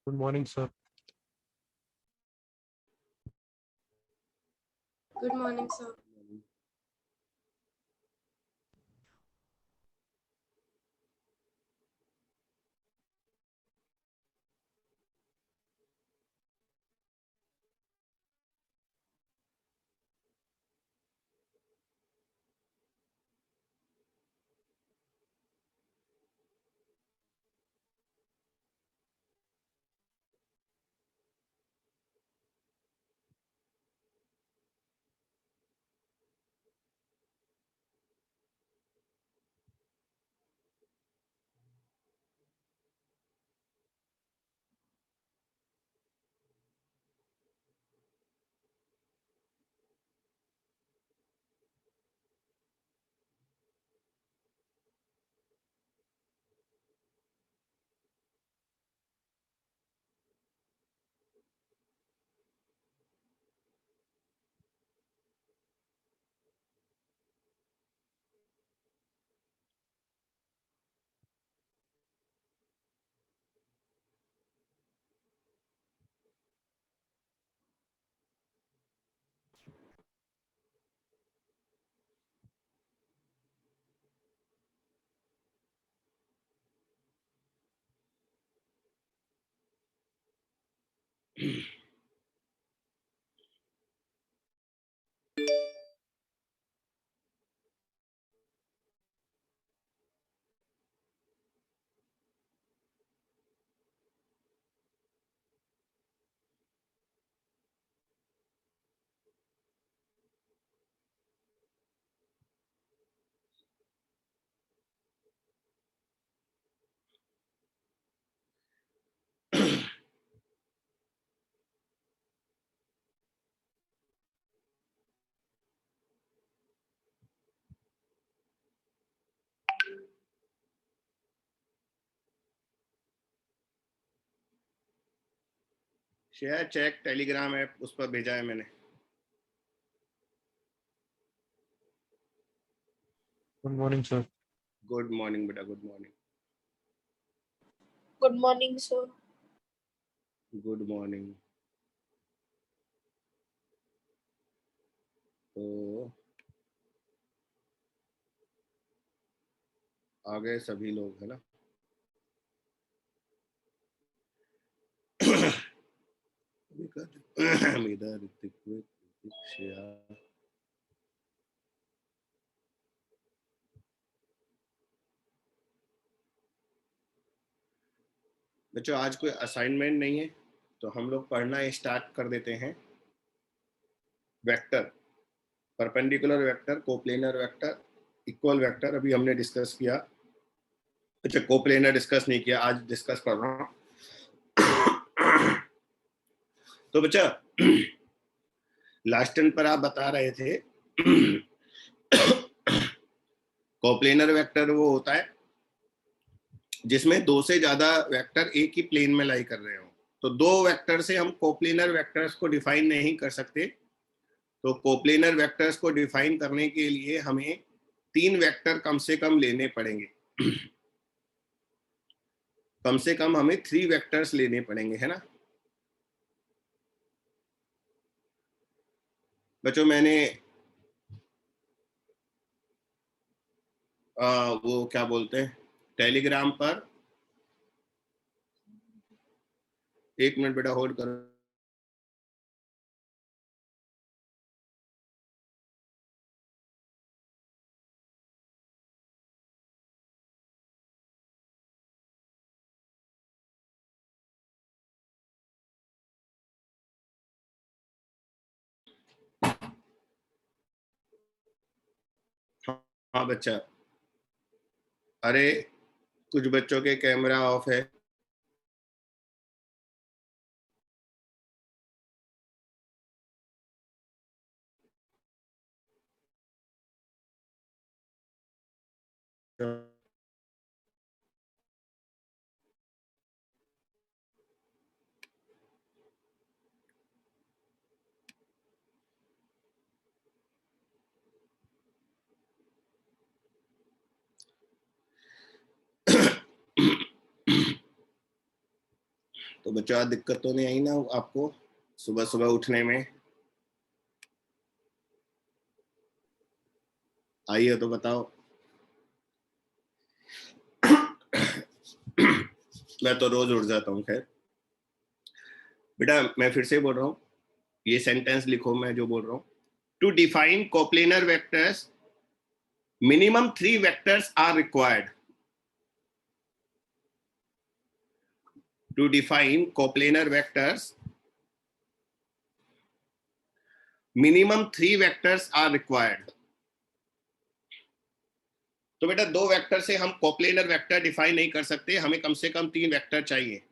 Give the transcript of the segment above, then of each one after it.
Good morning, sir. Good morning, sir. Share check Telegram app उस पर भेजा है मैंने। Good morning, sir. Good morning बेटा, good morning. Good morning, sir. Good morning. तो आ गए सभी लोग, है ना? इधर ऋतिक, श्रेया, बच्चों आज कोई असाइनमेंट नहीं है तो हम लोग पढ़ना स्टार्ट कर देते हैं। Vector, perpendicular vector, coplanar vector, equal vector अभी हमने डिस्कस किया। अच्छा, कोप्लेनर डिस्कस नहीं किया, आज डिस्कस कर रहा हूँ। तो बच्चा लास्ट टर्न पर आप बता रहे थे कोप्लेनर वेक्टर वो होता है जिसमें दो से ज्यादा वेक्टर एक ही प्लेन में लाई कर रहे हो। तो दो वेक्टर से हम कोप्लेनर वेक्टर्स को डिफाइन नहीं कर सकते। तो कोप्लेनर वेक्टर्स को डिफाइन करने के लिए हमें तीन वेक्टर कम से कम लेने पड़ेंगे। कम से कम हमें 3 वेक्टर्स लेने पड़ेंगे, है ना बच्चों? मैंने वो क्या बोलते हैं, टेलीग्राम पर, एक मिनट बेटा होल्ड करो। हाँ बच्चा, अरे कुछ बच्चों के कैमरा ऑफ है। तो बच्चों आज दिक्कत तो नहीं आई ना आपको सुबह सुबह उठने में? आई है तो बताओ। मैं तो रोज उठ जाता हूँ। खैर बेटा मैं फिर से बोल रहा हूँ, ये सेंटेंस लिखो मैं जो बोल रहा हूँ। To define coplanar vectors minimum 3 vectors are required. To define coplanar vectors, minimum 3 vectors are required. तो बेटा 2 वेक्टर से हम कोप्लेनर वेक्टर डिफाइन नहीं कर सकते, हमें कम से कम 3 वेक्टर चाहिए।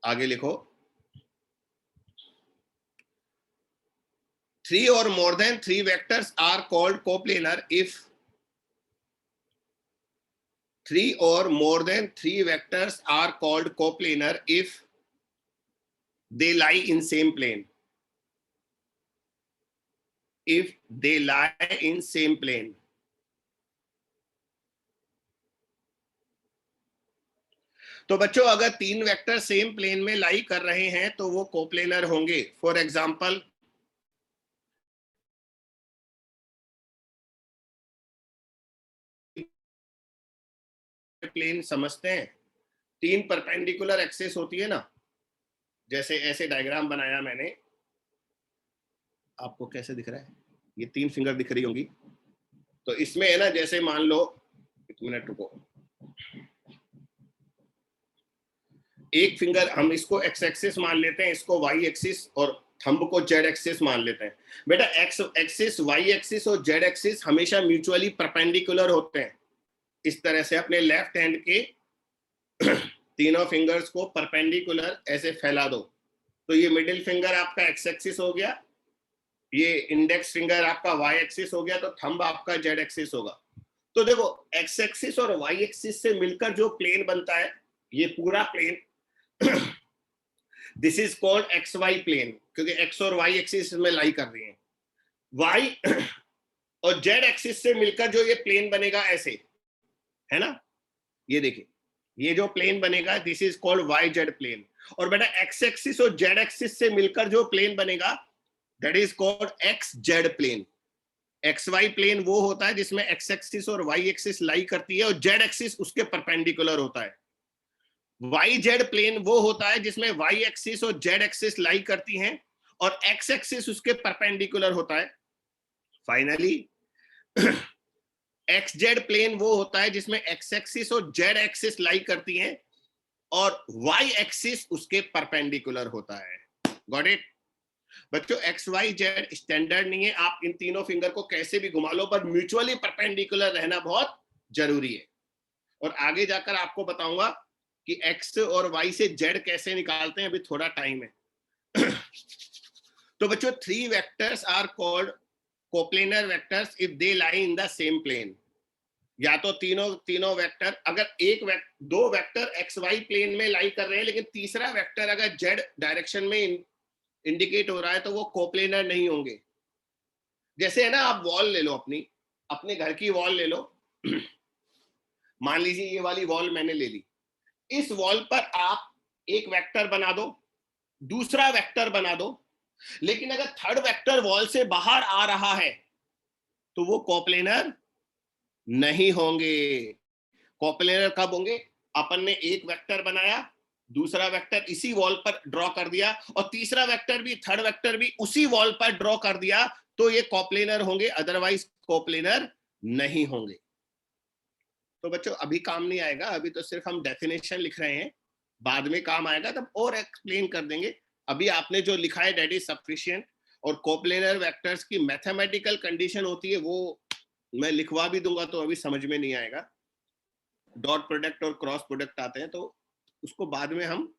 आगे लिखो, 3 or more than 3 vectors are called coplanar if 3 or more than 3 vectors are called coplanar if they lie in same plane. If they lie in same plane. तो बच्चों अगर 3 वेक्टर सेम प्लेन में lie कर रहे हैं तो वो coplanar होंगे। फॉर एग्जांपल प्लेन समझते हैं, 3 परपेंडिकुलर एक्सिस होती है ना, जैसे ऐसे डायग्राम बनाया मैंने, आपको कैसे दिख रहा है? ये 3 फिंगर दिख रही होंगी। तो इसमें है ना, जैसे मान लो, एक मिनट रुको, एक फिंगर हम इसको एक्स एक्सिस मान लेते हैं, इसको वाई एक्सिस, और थंब को जेड एक्सिस मान लेते हैं। बेटा एक्स एक्सिस, वाई एक्सिस और जेड एक्सिस हमेशा म्यूचुअली परपेंडिकुलर होते हैं। इस तरह से अपने लेफ्ट हैंड के तीनों फिंगर्स को परपेंडिकुलर ऐसे फैला दो, तो ये मिडिल फिंगर आपका एक्स एक्सिस हो गया, ये इंडेक्स फिंगर आपका वाई एक्सिस हो गया, तो थंब आपका जेड एक्सिस होगा। तो देखो एक्स एक्सिस और वाई एक्सिस से मिलकर जो प्लेन बनता है, ये पूरा plane this is called X Y plane, क्योंकि एक्स और वाई एक्सिस में लाई कर रही है। वाई और जेड एक्सिस से मिलकर जो ये प्लेन बनेगा ऐसे, है ना, ये देखिए ये जो प्लेन बनेगा this is called Y Z plane. और बेटा एक्स एक्सिस और जेड एक्सिस से मिलकर जो प्लेन बनेगा that is called X Z plane. X Y plane वो होता है जिसमें एक्स एक्सिस और वाई एक्सिस लाई करती है और जेड एक्सिस उसके परपेंडिकुलर होता है। वाई जेड प्लेन वो होता है जिसमें वाई एक्सिस और जेड एक्सिस लाई करती हैं और एक्स एक्सिस उसके परपेंडिकुलर होता है। फाइनली एक्स जेड प्लेन वो होता है जिसमें एक्स एक्सिस और जेड एक्सिस लाई करती हैं और वाई एक्सिस उसके परपेंडिकुलर होता है। Got it? बच्चों एक्स वाई जेड स्टैंडर्ड नहीं है, आप इन तीनों फिंगर को कैसे भी घुमा लो, पर म्यूचुअली परपेंडिकुलर रहना बहुत जरूरी है। और आगे जाकर आपको बताऊंगा कि एक्स और वाई से जेड कैसे निकालते हैं, अभी थोड़ा टाइम है। तो बच्चों 3 vectors are called coplanar vectors if they lie in the same plane. या तो तीनों वेक्टर, अगर दो वेक्टर एक्स वाई प्लेन में लाई कर रहे हैं लेकिन तीसरा वेक्टर अगर जेड डायरेक्शन में इंडिकेट हो रहा है तो वो कोप्लेनर नहीं होंगे। जैसे है ना, आप वॉल ले लो, अपने घर की वॉल ले लो। मान लीजिए ये वाली वॉल मैंने ले ली, इस वॉल पर आप एक वेक्टर बना दो, दूसरा वेक्टर बना दो, लेकिन अगर थर्ड वेक्टर वॉल से बाहर आ रहा है तो वो कोप्लेनर नहीं होंगे। कोप्लेनर कब होंगे? अपन ने एक वेक्टर बनाया, दूसरा वेक्टर इसी वॉल पर ड्रॉ कर दिया और तीसरा वेक्टर भी, थर्ड वेक्टर भी उसी वॉल पर ड्रॉ कर दिया, तो ये कोप्लेनर होंगे, अदरवाइज कोप्लेनर नहीं होंगे। तो बच्चों अभी काम नहीं आएगा, अभी तो सिर्फ हम डेफिनेशन लिख रहे हैं, बाद में काम आएगा तब और एक्सप्लेन कर देंगे। अभी आपने जो लिखा है दैट इज सफिशिएंट। और कोप्लेनर वेक्टर्स की मैथमेटिकल कंडीशन होती है, वो मैं लिखवा भी दूंगा तो अभी समझ में नहीं आएगा। डॉट प्रोडक्ट और क्रॉस प्रोडक्ट आते हैं तो उसको बाद में हम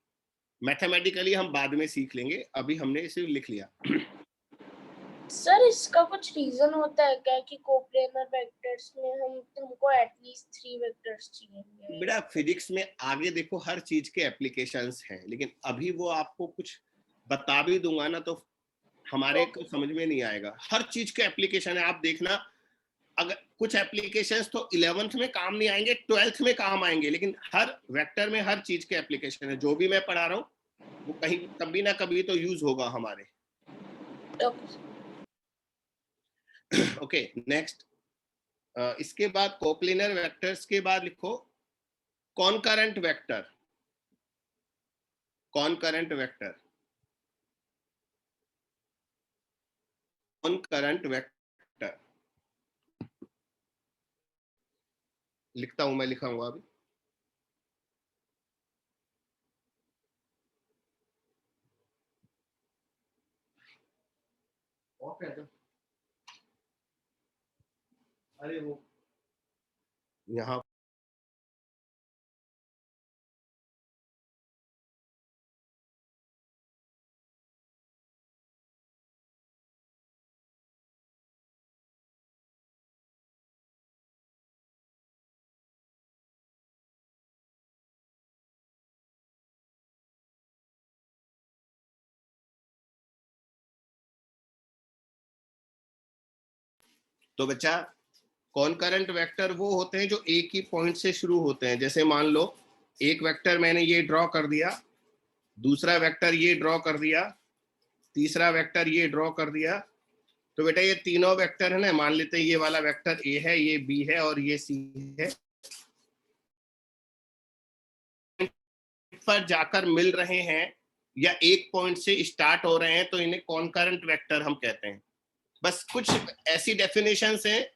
मैथमेटिकली हम बाद में सीख लेंगे, अभी हमने इसे लिख लिया। सर इसका कुछ रीजन होता है क्या कि कोप्लेनर वेक्टर्स में हमको एटलीस्ट 3 वेक्टर्स चाहिए? बेटा फिजिक्स में आगे देखो हर चीज के एप्लीकेशंस हैं, लेकिन अभी वो आपको कुछ बता भी दूंगा ना तो हमारे को समझ में नहीं आएगा। हर चीज के एप्लीकेशन है, आप देखना अगर कुछ एप्लीकेशंस तो 11th में काम नहीं आएंगे, 12th में काम आएंगे, लेकिन हर वेक्टर में हर चीज के एप्लीकेशन है। जो भी मैं पढ़ा रहा हूँ वो कहीं कभी ना कभी तो यूज होगा हमारे। Okay, next. इसके बाद कोप्लेनर वेक्टर्स के बाद लिखो कॉनकरेंट वेक्टर। कॉनकरेंट वेक्टर, कॉनकरेंट वेक्टर लिखता हूं मैं, लिखाऊंगा अभी। अरे वो यहाँ तो बच्चा कॉनकरेंट वेक्टर वो होते हैं जो एक ही पॉइंट से शुरू होते हैं। जैसे मान लो एक वेक्टर मैंने ये ड्रॉ कर दिया, दूसरा वेक्टर ये ड्रॉ कर दिया, तीसरा वेक्टर ये ड्रॉ कर दिया। तो बेटा ये तीनों वेक्टर है ना, मान लेते हैं ये वाला वेक्टर ए है, ये बी है और ये सी है, पर जाकर मिल रहे हैं या एक पॉइंट से स्टार्ट हो रहे हैं, तो इन्हें कॉनकरेंट वेक्टर हम कहते हैं। बस कुछ ऐसी डेफिनेशंस हैं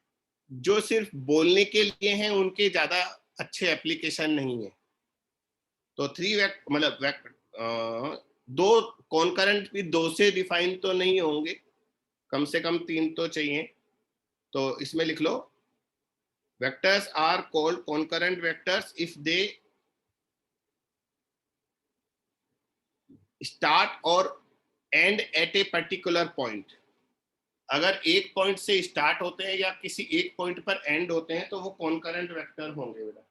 जो सिर्फ बोलने के लिए हैं, उनके ज्यादा अच्छे एप्लीकेशन नहीं है। तो दो कॉनकरेंट भी दो से डिफाइन तो नहीं होंगे, कम से कम तीन तो चाहिए। तो इसमें लिख लो vectors are called concurrent vectors if they start और end at a particular point. अगर एक पॉइंट से स्टार्ट होते हैं या किसी एक पॉइंट पर एंड होते हैं तो वो कॉनकरेंट वेक्टर होंगे बेटा।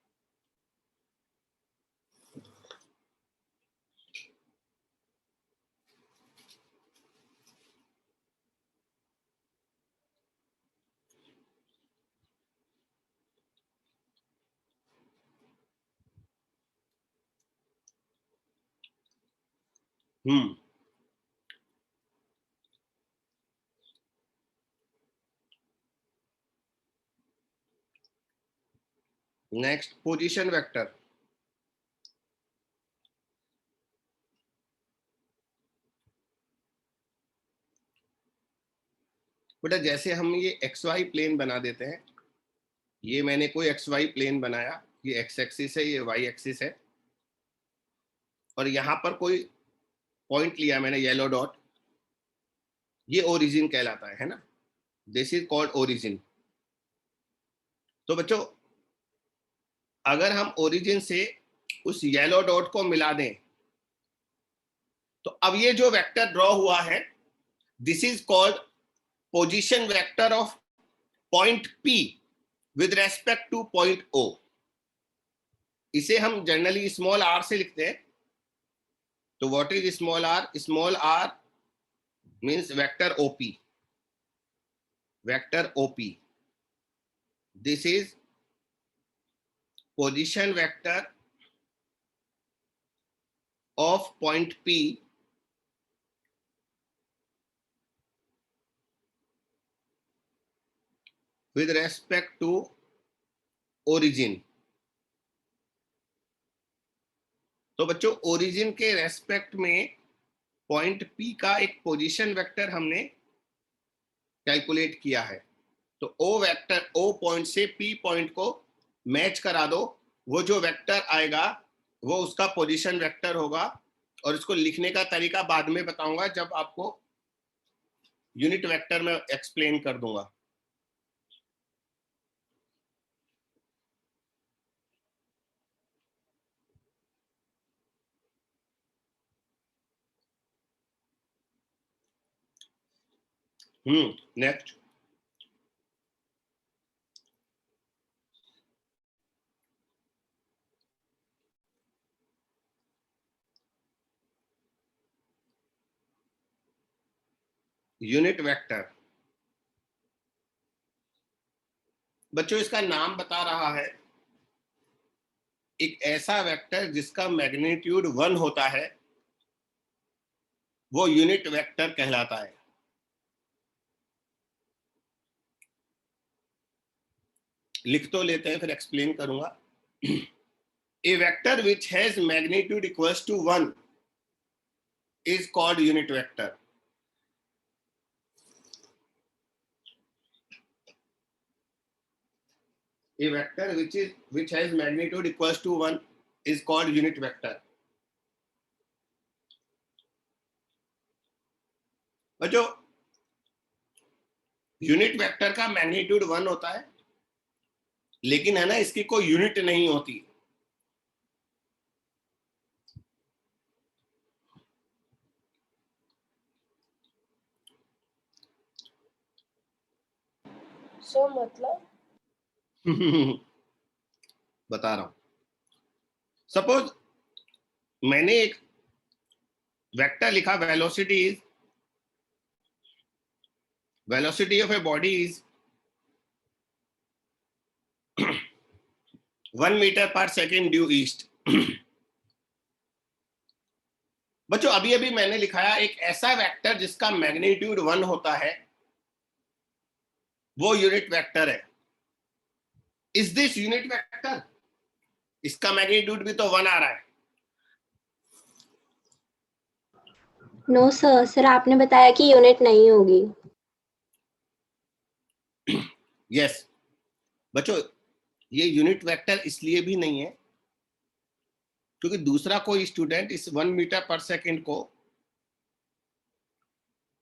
Next position vector. बेटा जैसे हम ये एक्स वाई प्लेन बना देते हैं, ये मैंने कोई एक्स वाई प्लेन बनाया, ये एक्स एक्सिस है, ये वाई एक्सिस है, और यहां पर कोई पॉइंट लिया मैंने येलो डॉट, ये ओरिजिन कहलाता है ना, दिस इज कॉल्ड ओरिजिन। तो बच्चों अगर हम ओरिजिन से उस येलो डॉट को मिला दें तो अब ये जो वेक्टर ड्रॉ हुआ है this is called position vector of point P with respect two point O। इसे हम जनरली स्मॉल r से लिखते हैं। तो what is small r? Small r means vector OP, vector OP। This is position vector of point P with respect to origin। तो बच्चों origin के respect में पॉइंट P का एक पोजीशन वेक्टर हमने कैलकुलेट किया है। तो O वेक्टर, O पॉइंट से P पॉइंट को मैच करा दो, वो जो वेक्टर आएगा वो उसका पोजीशन वेक्टर होगा। और इसको लिखने का तरीका बाद में बताऊंगा जब आपको यूनिट वेक्टर में एक्सप्लेन कर दूंगा। Next unit vector. बच्चों इसका नाम बता रहा है, एक ऐसा वेक्टर जिसका मैग्नीट्यूड 1 होता है वो यूनिट वेक्टर कहलाता है। लिख तो लेते हैं, फिर एक्सप्लेन करूंगा। A vector which has magnitude equals to 1 is called unit vector. A vector which has magnitude equals to 1 is called unit vector. बच्चों यूनिट वेक्टर का मैग्नीट्यूड 1 होता है, लेकिन है ना इसकी कोई यूनिट नहीं होती। सो मतलब बता रहा हूं। सपोज मैंने एक वेक्टर लिखा, velocity of a body is 1 metre per second due east. बच्चों अभी अभी मैंने लिखाया एक ऐसा वेक्टर जिसका मैग्नीट्यूड 1 होता है वो यूनिट वेक्टर है। Is this unit vector? इसका मैग्नीट्यूड भी तो 1 आ रहा है। नो सर, सर आपने बताया कि यूनिट नहीं होगी। यस बच्चों, ये यूनिट वेक्टर इसलिए भी नहीं है क्योंकि दूसरा कोई स्टूडेंट इस 1 मीटर पर सेकेंड को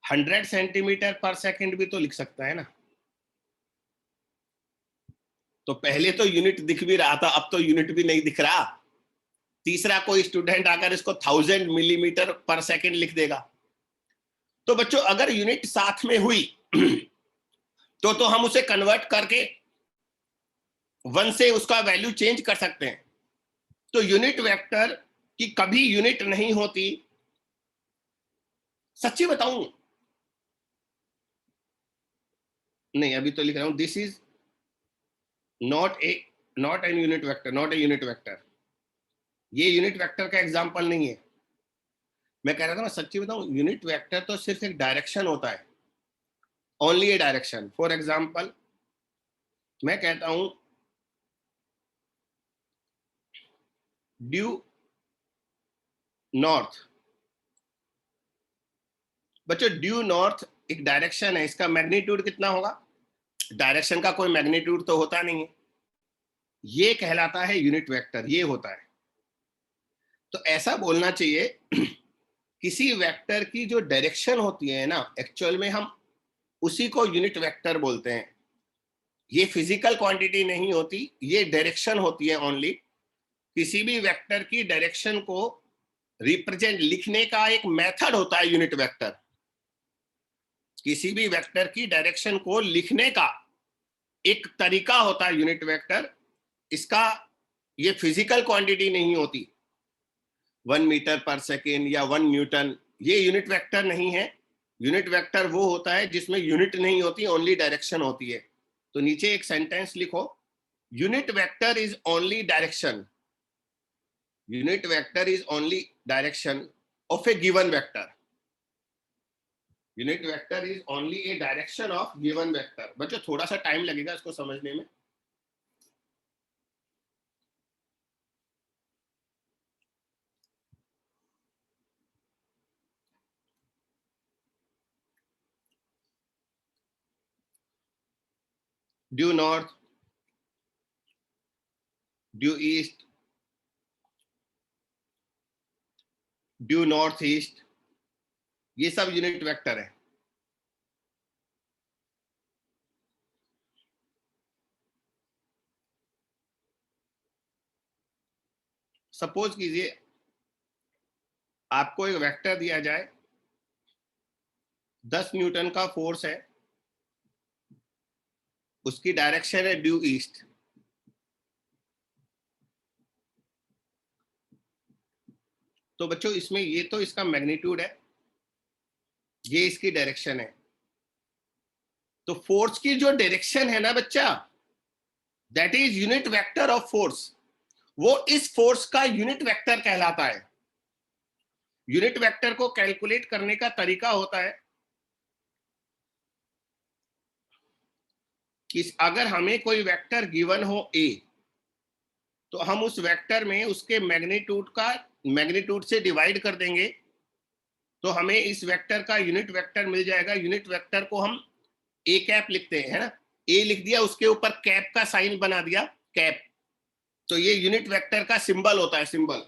100 सेंटीमीटर पर सेकेंड भी तो लिख सकता है ना। तो पहले तो यूनिट दिख भी रहा था, अब तो यूनिट भी नहीं दिख रहा। तीसरा कोई स्टूडेंट आकर इसको 1000 मिलीमीटर पर सेकेंड लिख देगा। तो बच्चों अगर यूनिट साथ में हुई तो हम उसे कन्वर्ट करके 1 से उसका वैल्यू चेंज कर सकते हैं। तो यूनिट वेक्टर की कभी यूनिट नहीं होती। सच्ची बताऊं, नहीं अभी तो लिख रहा हूं, this is not an unit vector, not a unit vector. ये यूनिट वेक्टर का एग्जांपल नहीं है। मैं कह रहा था, मैं सच्ची बताऊं, यूनिट वेक्टर तो सिर्फ एक डायरेक्शन होता है, only a direction. For example मैं कहता हूं ड्यू नॉर्थ। बच्चों ड्यू नॉर्थ एक डायरेक्शन है, इसका मैग्नीट्यूड कितना होगा? डायरेक्शन का कोई मैग्नीट्यूड तो होता नहीं है, ये कहलाता है यूनिट वेक्टर, ये होता है। तो ऐसा बोलना चाहिए किसी वेक्टर की जो डायरेक्शन होती है ना, एक्चुअल में हम उसी को यूनिट वेक्टर बोलते हैं। ये फिजिकल क्वांटिटी नहीं होती, ये डायरेक्शन होती है ओनली। किसी भी वेक्टर की डायरेक्शन को रिप्रेजेंट लिखने का एक मेथड होता है यूनिट वेक्टर। किसी भी वेक्टर की डायरेक्शन को लिखने का एक तरीका होता है यूनिट वेक्टर। इसका ये फिजिकल क्वांटिटी नहीं होती, 1 मीटर पर सेकेंड या 1 न्यूटन, ये यूनिट वेक्टर नहीं है। यूनिट वेक्टर वो होता है जिसमें यूनिट नहीं होती, ओनली डायरेक्शन होती है। तो नीचे एक सेंटेंस लिखो, unit vector is only direction, unit vector is only direction of A given vector. Unit vector is only a direction of given vector. बच्चों थोड़ा सा टाइम लगेगा इसको समझने में। Due north, due east, due north east, ये सब unit vector है। सपोज कीजिए आपको एक वेक्टर दिया जाए, 10 न्यूटन का फोर्स है, उसकी डायरेक्शन है ड्यू ईस्ट। तो बच्चों इसमें ये तो इसका मैग्नीट्यूड है, ये इसकी डायरेक्शन है। तो फोर्स की जो डायरेक्शन है ना बच्चा, that is unit vector of force, वो इस फोर्स का यूनिट वेक्टर कहलाता है। यूनिट वेक्टर को कैलकुलेट करने का तरीका होता है कि अगर हमें कोई वेक्टर गिवन हो ए, तो हम उस वेक्टर में उसके मैग्नीट्यूड से डिवाइड कर देंगे, तो हमें इस वेक्टर का यूनिट वेक्टर मिल जाएगा। यूनिट वेक्टर को हम ए कैप लिखते हैं, है ना। ए लिख दिया, उसके ऊपर कैप का साइन बना दिया, कैप, तो ये यूनिट वेक्टर का सिंबल होता है, symbol.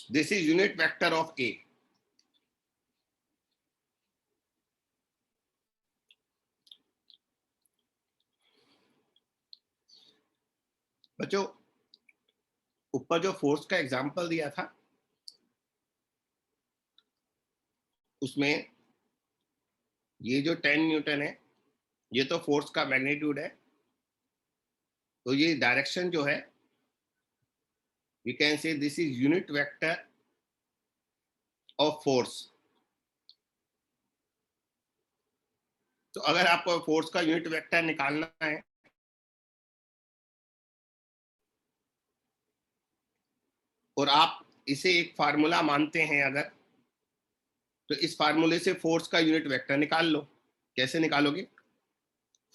This is unit vector of A. बच्चों, ऊपर जो फोर्स का एग्जांपल दिया था उसमें ये जो 10 न्यूटन है, ये तो फोर्स का मैग्नीट्यूड है। तो ये डायरेक्शन जो है, we can say this is unit vector of force. तो अगर आपको फोर्स का यूनिट वेक्टर निकालना है और आप इसे एक फार्मूला मानते हैं अगर, तो इस फार्मूले से फोर्स का यूनिट वेक्टर निकाल लो। कैसे निकालोगे?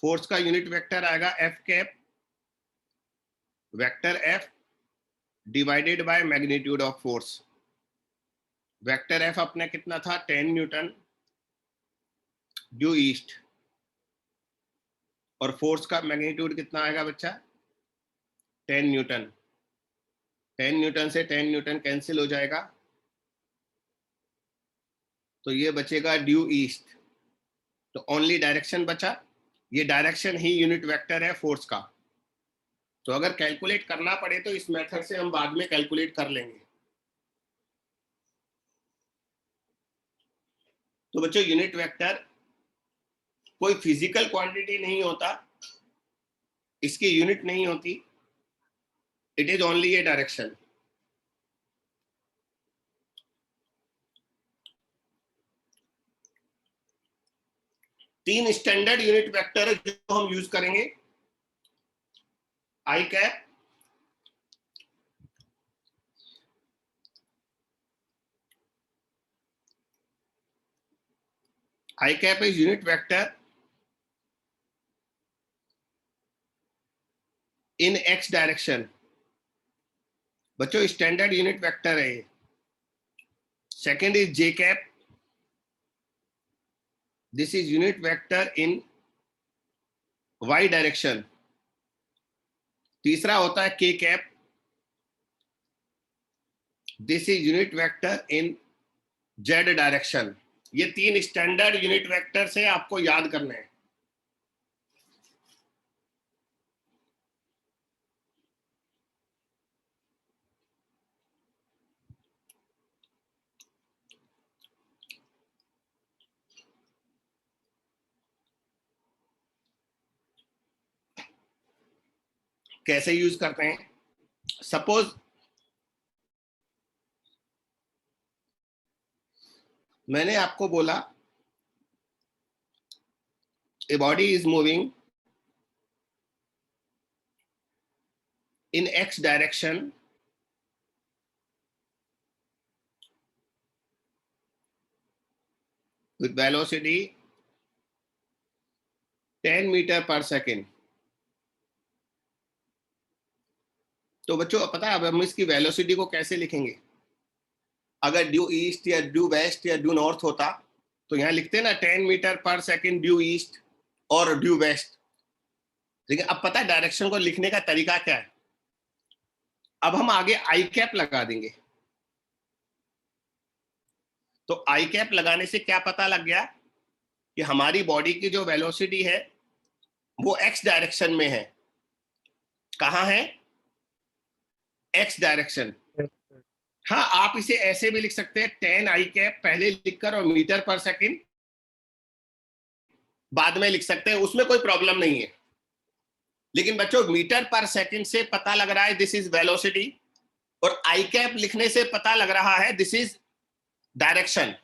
फोर्स का यूनिट वेक्टर आएगा F cap vector F divided by magnitude of force. Vector F अपने कितना था? 10 न्यूटन ड्यू ईस्ट, और फोर्स का मैग्नीट्यूड कितना आएगा बच्चा? 10 न्यूटन। 10 न्यूटन से 10 न्यूटन कैंसिल हो जाएगा, तो ये बचेगा ड्यू ईस्ट। तो ओनली डायरेक्शन बचा, ये डायरेक्शन ही यूनिट वेक्टर है फोर्स का। तो अगर कैलकुलेट करना पड़े तो इस मेथड से हम बाद में कैलकुलेट कर लेंगे। तो बच्चों, यूनिट वेक्टर कोई फिजिकल क्वांटिटी नहीं होता, इसकी यूनिट नहीं होती, it is only a direction. तीन स्टैंडर्ड यूनिट वेक्टर है जो हम यूज करेंगे। I cap, I cap is unit vector in X direction. बच्चों, स्टैंडर्ड यूनिट वेक्टर है ये। Second is J cap, this is unit vector in Y direction. तीसरा होता है K cap, this is unit vector in Z direction. ये तीन standard unit vector से आपको याद करने हैं। कैसे यूज करते हैं? सपोज मैंने आपको बोला a body is moving in X direction with velocity 10 metre per second. तो बच्चों, पता है अब हम इसकी वेलोसिटी को कैसे लिखेंगे? अगर ड्यू ईस्ट या ड्यू वेस्ट या ड्यू नॉर्थ होता तो यहां लिखते ना 10 metre per second due east और ड्यू वेस्ट। लेकिन अब पता है डायरेक्शन को लिखने का तरीका क्या है? अब हम आगे आई कैप लगा देंगे। तो आई कैप लगाने से क्या पता लग गया कि हमारी बॉडी की जो वेलोसिटी है वो एक्स डायरेक्शन में है। कहां है? X direction. हाँ, आप इसे ऐसे भी लिख सकते हैं, 10 आई कैप पहले लिखकर और मीटर पर सेकेंड बाद में लिख सकते हैं, उसमें कोई प्रॉब्लम नहीं है। लेकिन बच्चों मीटर पर सेकंड से पता लग रहा है दिस इज वेलोसिटी, और आई कैप लिखने से पता लग रहा है दिस इज डायरेक्शन।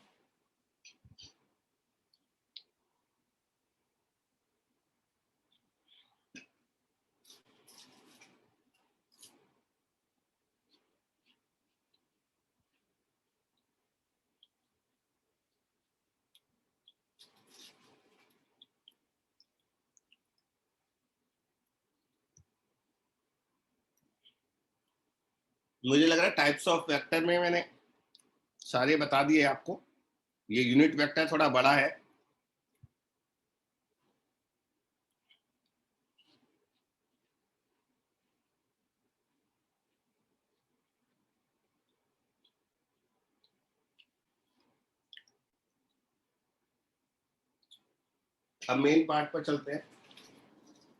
मुझे लग रहा है टाइप्स ऑफ वेक्टर में मैंने सारे बता दिए आपको। ये यूनिट वेक्टर थोड़ा बड़ा है। अब मेन पार्ट पर चलते हैं।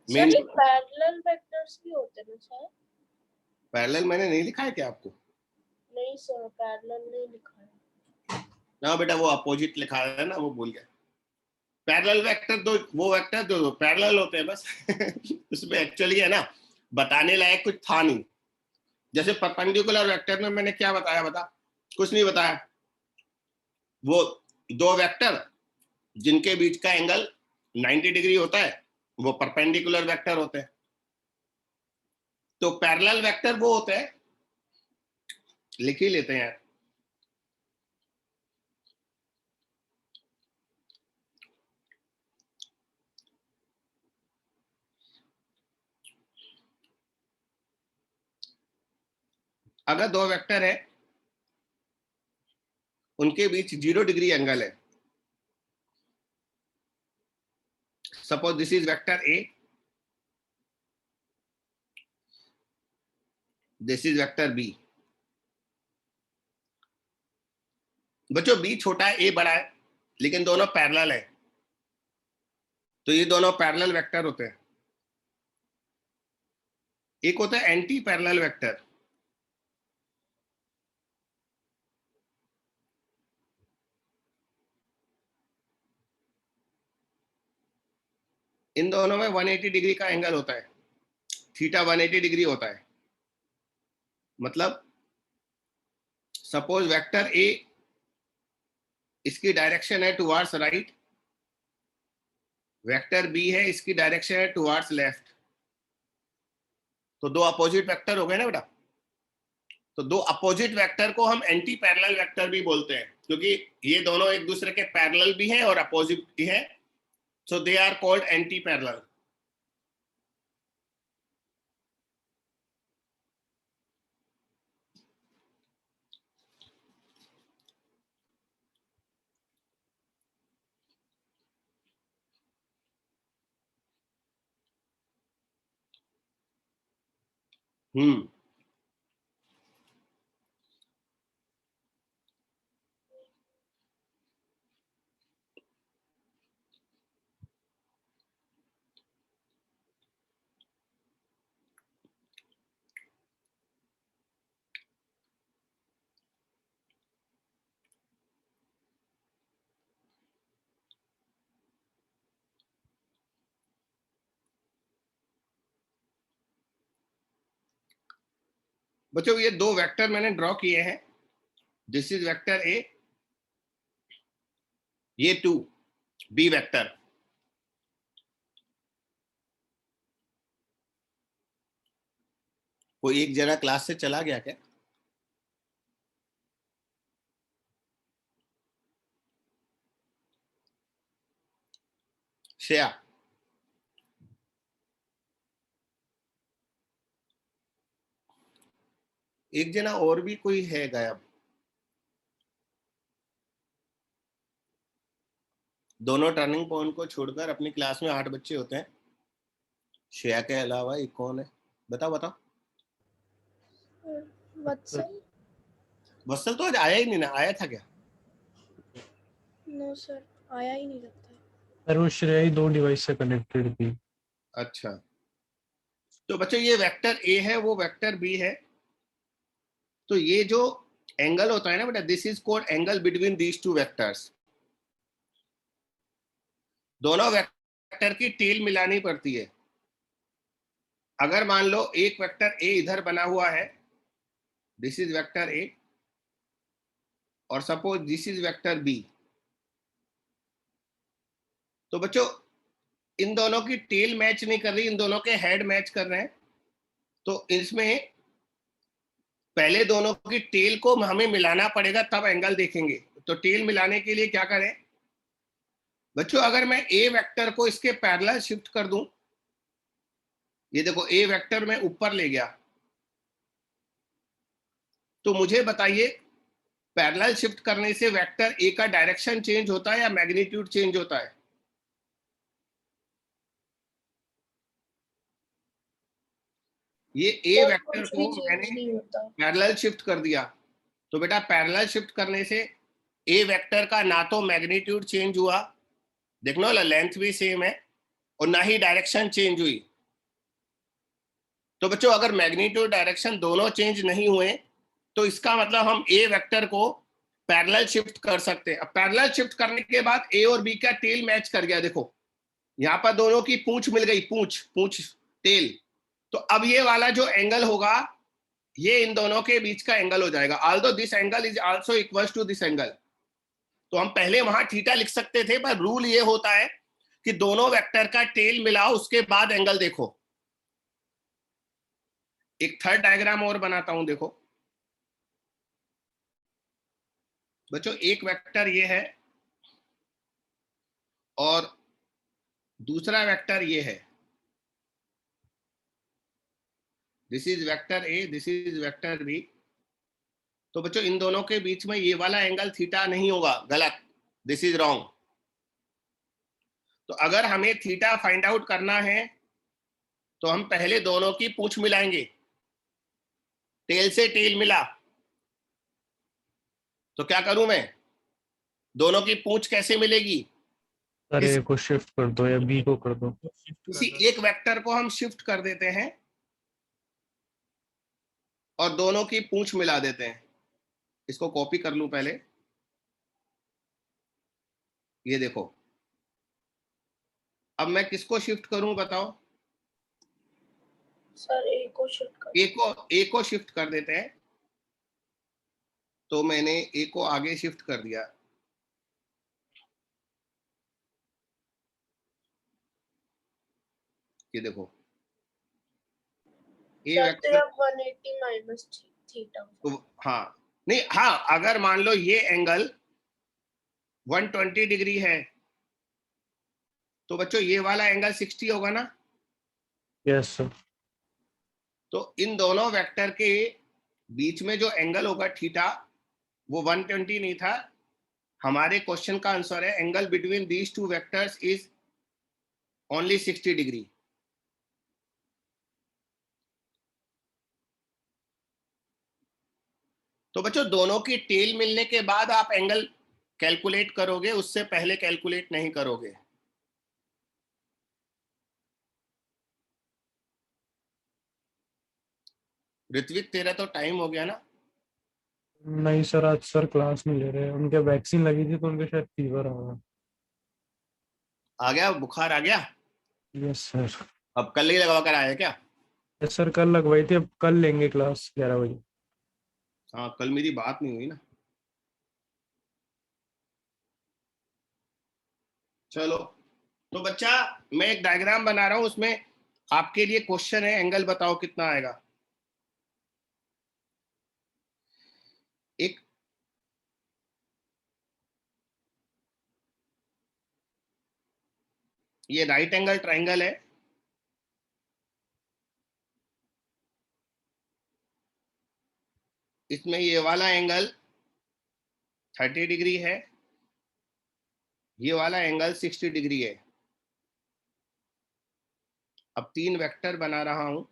सर ये पैरेलल वेक्टर्स भी होते हैं ना सर? पैरेलल मैंने नहीं लिखा है क्या आपको? नहीं सर, पैरेलल नहीं लिखा है। ना बेटा, वो अपोजिट लिखा है ना, वो भूल गया। पैरेलल वेक्टर दो, वो वेक्टर दो पैरेलल होते हैं बस। उसमें एक्चुअली है ना, बताने लायक कुछ था नहीं। जैसे परपेंडिकुलर वेक्टर में मैंने क्या बताया, बता? कुछ नहीं बताया। वो दो वेक्टर जिनके बीच का एंगल 90 डिग्री होता है वो परपेंडिकुलर वेक्टर होते हैं। तो पैरेलल वेक्टर वो होते हैं, लिख ही लेते हैं। अगर दो वेक्टर है, उनके बीच 0 डिग्री एंगल है। Suppose this is vector A, this is vector B. बच्चों बी छोटा है, ए बड़ा है, लेकिन दोनों पैरेलल है, तो ये दोनों पैरेलल वेक्टर होते हैं। एक होता है एंटी पैरेलल वेक्टर। इन दोनों में 180 डिग्री का एंगल होता है, थीटा 180 डिग्री होता है। मतलब सपोज वेक्टर ए, इसकी डायरेक्शन है टुवर्ड्स राइट, वेक्टर बी है, इसकी डायरेक्शन है टुवर्ड्स लेफ्ट। तो दो अपोजिट वेक्टर हो गए ना बेटा। तो दो अपोजिट वेक्टर को हम एंटी पैरेलल वेक्टर भी बोलते हैं, क्योंकि ये दोनों एक दूसरे के पैरेलल भी हैं और अपोजिट भी हैं। So they are called antiparallel. बच्चों ये दो वेक्टर मैंने ड्रॉ किए हैं। दिस इज वेक्टर ए, ये 2 बी वेक्टर। कोई एक जना क्लास से चला गया क्या? श्रेया, एक जना और भी कोई है गायब? दोनों टर्निंग पॉइंट को छोड़कर अपनी क्लास में 8 बच्चे होते हैं। श्रेया के अलावा एक कौन है? बताओ बताओ। वत्सल? वत्सल तो आज आया ही नहीं ना, आया था क्या? नो सर, आया ही नहीं लगता है। सर वो श्रेया ही 2 डिवाइस से कनेक्टेड थी। अच्छा, तो बच्चों ये वेक्टर ए है, वो वेक्टर बी है। तो ये जो एंगल होता है ना बेटा, this is called angle between these two vectors. दोनों वेक्टर की टेल मिलानी पड़ती है। अगर मान लो एक वेक्टर ए इधर बना हुआ है, दिस इज वेक्टर ए, और suppose this is vector B, तो बच्चों इन दोनों की टेल मैच नहीं कर रही, इन दोनों के हेड मैच कर रहे हैं। तो इसमें पहले दोनों की टेल को हमें मिलाना पड़ेगा, तब एंगल देखेंगे। तो टेल मिलाने के लिए क्या करें बच्चों, अगर मैं ए वेक्टर को इसके पैरेलल शिफ्ट कर दूं, ये देखो ए वेक्टर में ऊपर ले गया, तो मुझे बताइए पैरेलल शिफ्ट करने से वेक्टर ए का डायरेक्शन चेंज होता है या मैग्नीट्यूड चेंज होता है? ये ए सर वेक्टर कुछ को भी चेंज मैंने नहीं होता। पैरेलल शिफ्ट कर दिया, तो बेटा पैरेलल शिफ्ट करने से ए वेक्टर का ना तो मैग्नीट्यूड चेंज हुआ, देख लो लेंथ भी सेम है, और ना ही डायरेक्शन चेंज हुई। तो बच्चों अगर मैग्नीट्यूड डायरेक्शन दोनों चेंज नहीं हुए, तो इसका मतलब हम ए वेक्टर को पैरेलल शिफ्ट कर सकते हैं। अब पैरेलल शिफ्ट करने के बाद ए और बी का टेल मैच कर गया, देखो यहाँ पर दोनों की पूंछ मिल गई, पूंछ पूंछ टेल। तो अब ये वाला जो एंगल होगा, ये इन दोनों के बीच का एंगल हो जाएगा। Although this angle is also equal to this angle. तो हम पहले वहां थीटा लिख सकते थे, पर रूल ये होता है कि दोनों वेक्टर का टेल मिलाओ, उसके बाद एंगल देखो। एक थर्ड डायग्राम और बनाता हूं, देखो बच्चों एक वेक्टर ये है और दूसरा वेक्टर ये है, this is vector A, this is vector B. तो बच्चों इन दोनों के बीच में ये वाला एंगल थीटा नहीं होगा, गलत, दिस इज रॉन्ग। तो अगर हमें थीटा फाइंड आउट करना है, तो हम पहले दोनों की पूंछ मिलाएंगे, टेल से टेल मिला। तो क्या करूं मैं, दोनों की पूंछ कैसे मिलेगी? सर ए को शिफ्ट कर दो या बी को कर दो। किसी एक वेक्टर को हम शिफ्ट कर देते हैं और दोनों की पूंछ मिला देते हैं। इसको कॉपी कर लूं पहले, ये देखो। अब मैं किसको शिफ्ट करूं बताओ? सर ए को शिफ्ट कर। ए को शिफ्ट कर देते हैं। तो मैंने ए को आगे शिफ्ट कर दिया, ये देखो ए सर तो वेक्टर। 180 minus theta. तो हाँ, नहीं हाँ, अगर मान लो ये एंगल 120 डिग्री है, तो बच्चों ये वाला एंगल 60 होगा ना? Yes sir. तो इन दोनों वेक्टर के बीच में जो एंगल होगा थीटा, वो 120 नहीं था। हमारे क्वेश्चन का आंसर है angle between these two vectors is only 60 degree. तो बच्चों दोनों की टेल मिलने के बाद आप एंगल कैलकुलेट करोगे, उससे पहले कैलकुलेट नहीं करोगे। ऋत्विक तेरा तो टाइम हो गया ना? नहीं सर, आज सर क्लास नहीं ले रहे, उनके वैक्सीन लगी थी तो उनके शायद फीवर आ गया। आ गया, बुखार आ गया? Yes sir. अब कल ही लगवा कर आया क्या? यस सर, कल लगवाई थी, अब कल लेंगे क्लास 11 बजे। हाँ, कल मेरी बात नहीं हुई ना। चलो, तो बच्चा मैं एक डायग्राम बना रहा हूं, उसमें आपके लिए क्वेश्चन है, एंगल बताओ कितना आएगा। एक ये राइट एंगल ट्राइंगल है, इसमें ये वाला एंगल 30 डिग्री है, ये वाला एंगल 60 डिग्री है। अब तीन वेक्टर बना रहा हूं,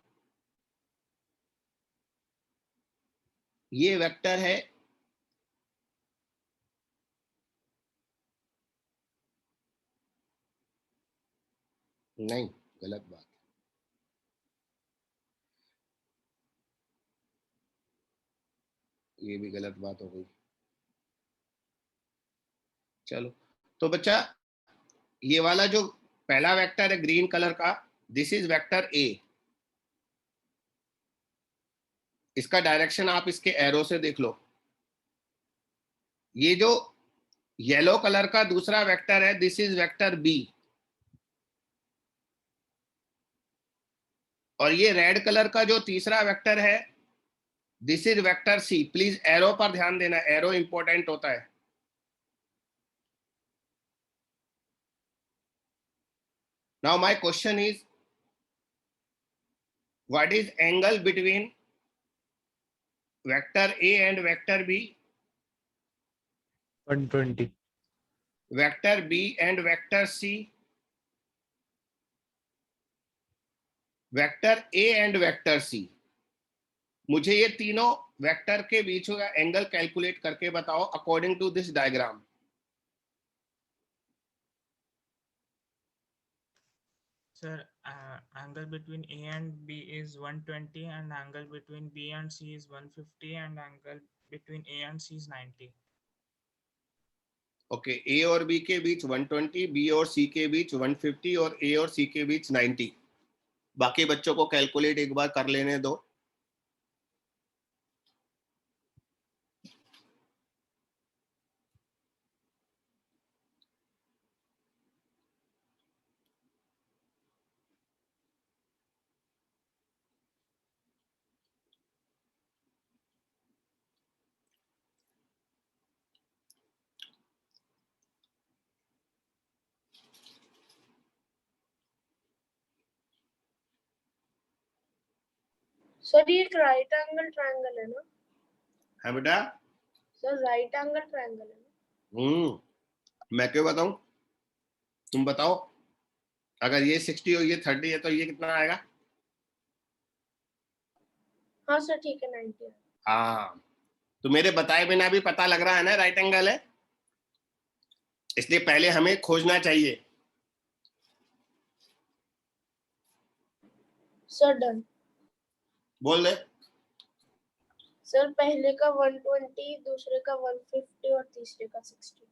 ये वेक्टर है नहीं, गलत बात, ये भी गलत बात हो गई। चलो, तो बच्चा ये वाला जो पहला वेक्टर है ग्रीन कलर का, दिस इज वेक्टर ए। इसका डायरेक्शन आप इसके एरो से देख लो। ये जो येलो कलर का दूसरा वेक्टर है, दिस इज वेक्टर बी। और ये रेड कलर का जो तीसरा वेक्टर है, this is vector C. Please arrow पर ध्यान देना, एरो इंपॉर्टेंट होता है। Now my question is, what is angle between vector A and vector B, 120. Vector B and vector C, vector A and vector C. मुझे ये तीनों vector के बीच का एंगल कैलकुलेट करके बताओ according to this diagram. Sir, angle between A and B is 120 and angle between B and C is 150 and angle between A and C is 90. Okay, ए और B के बीच 120, B और C के बीच 150 और ए और C के बीच 90। बाकी बच्चों को कैलकुलेट एक बार कर लेने दो। सर ये एक राइट एंगल ट्रायंगल है ना? है बेटा? सर राइट एंगल ट्रायंगल है ना? मैं क्यों बताऊं, तुम बताओ। अगर ये 60 और ये 30 है तो ये कितना आएगा? हाँ सर ठीक है, 90। हाँ, तो मेरे बताए बिना भी पता लग रहा है ना राइट एंगल है, इसलिए पहले हमें खोजना चाहिए। Sir done. बोल दे। सर पहले का 120, दूसरे का 150 और तीसरे का 60।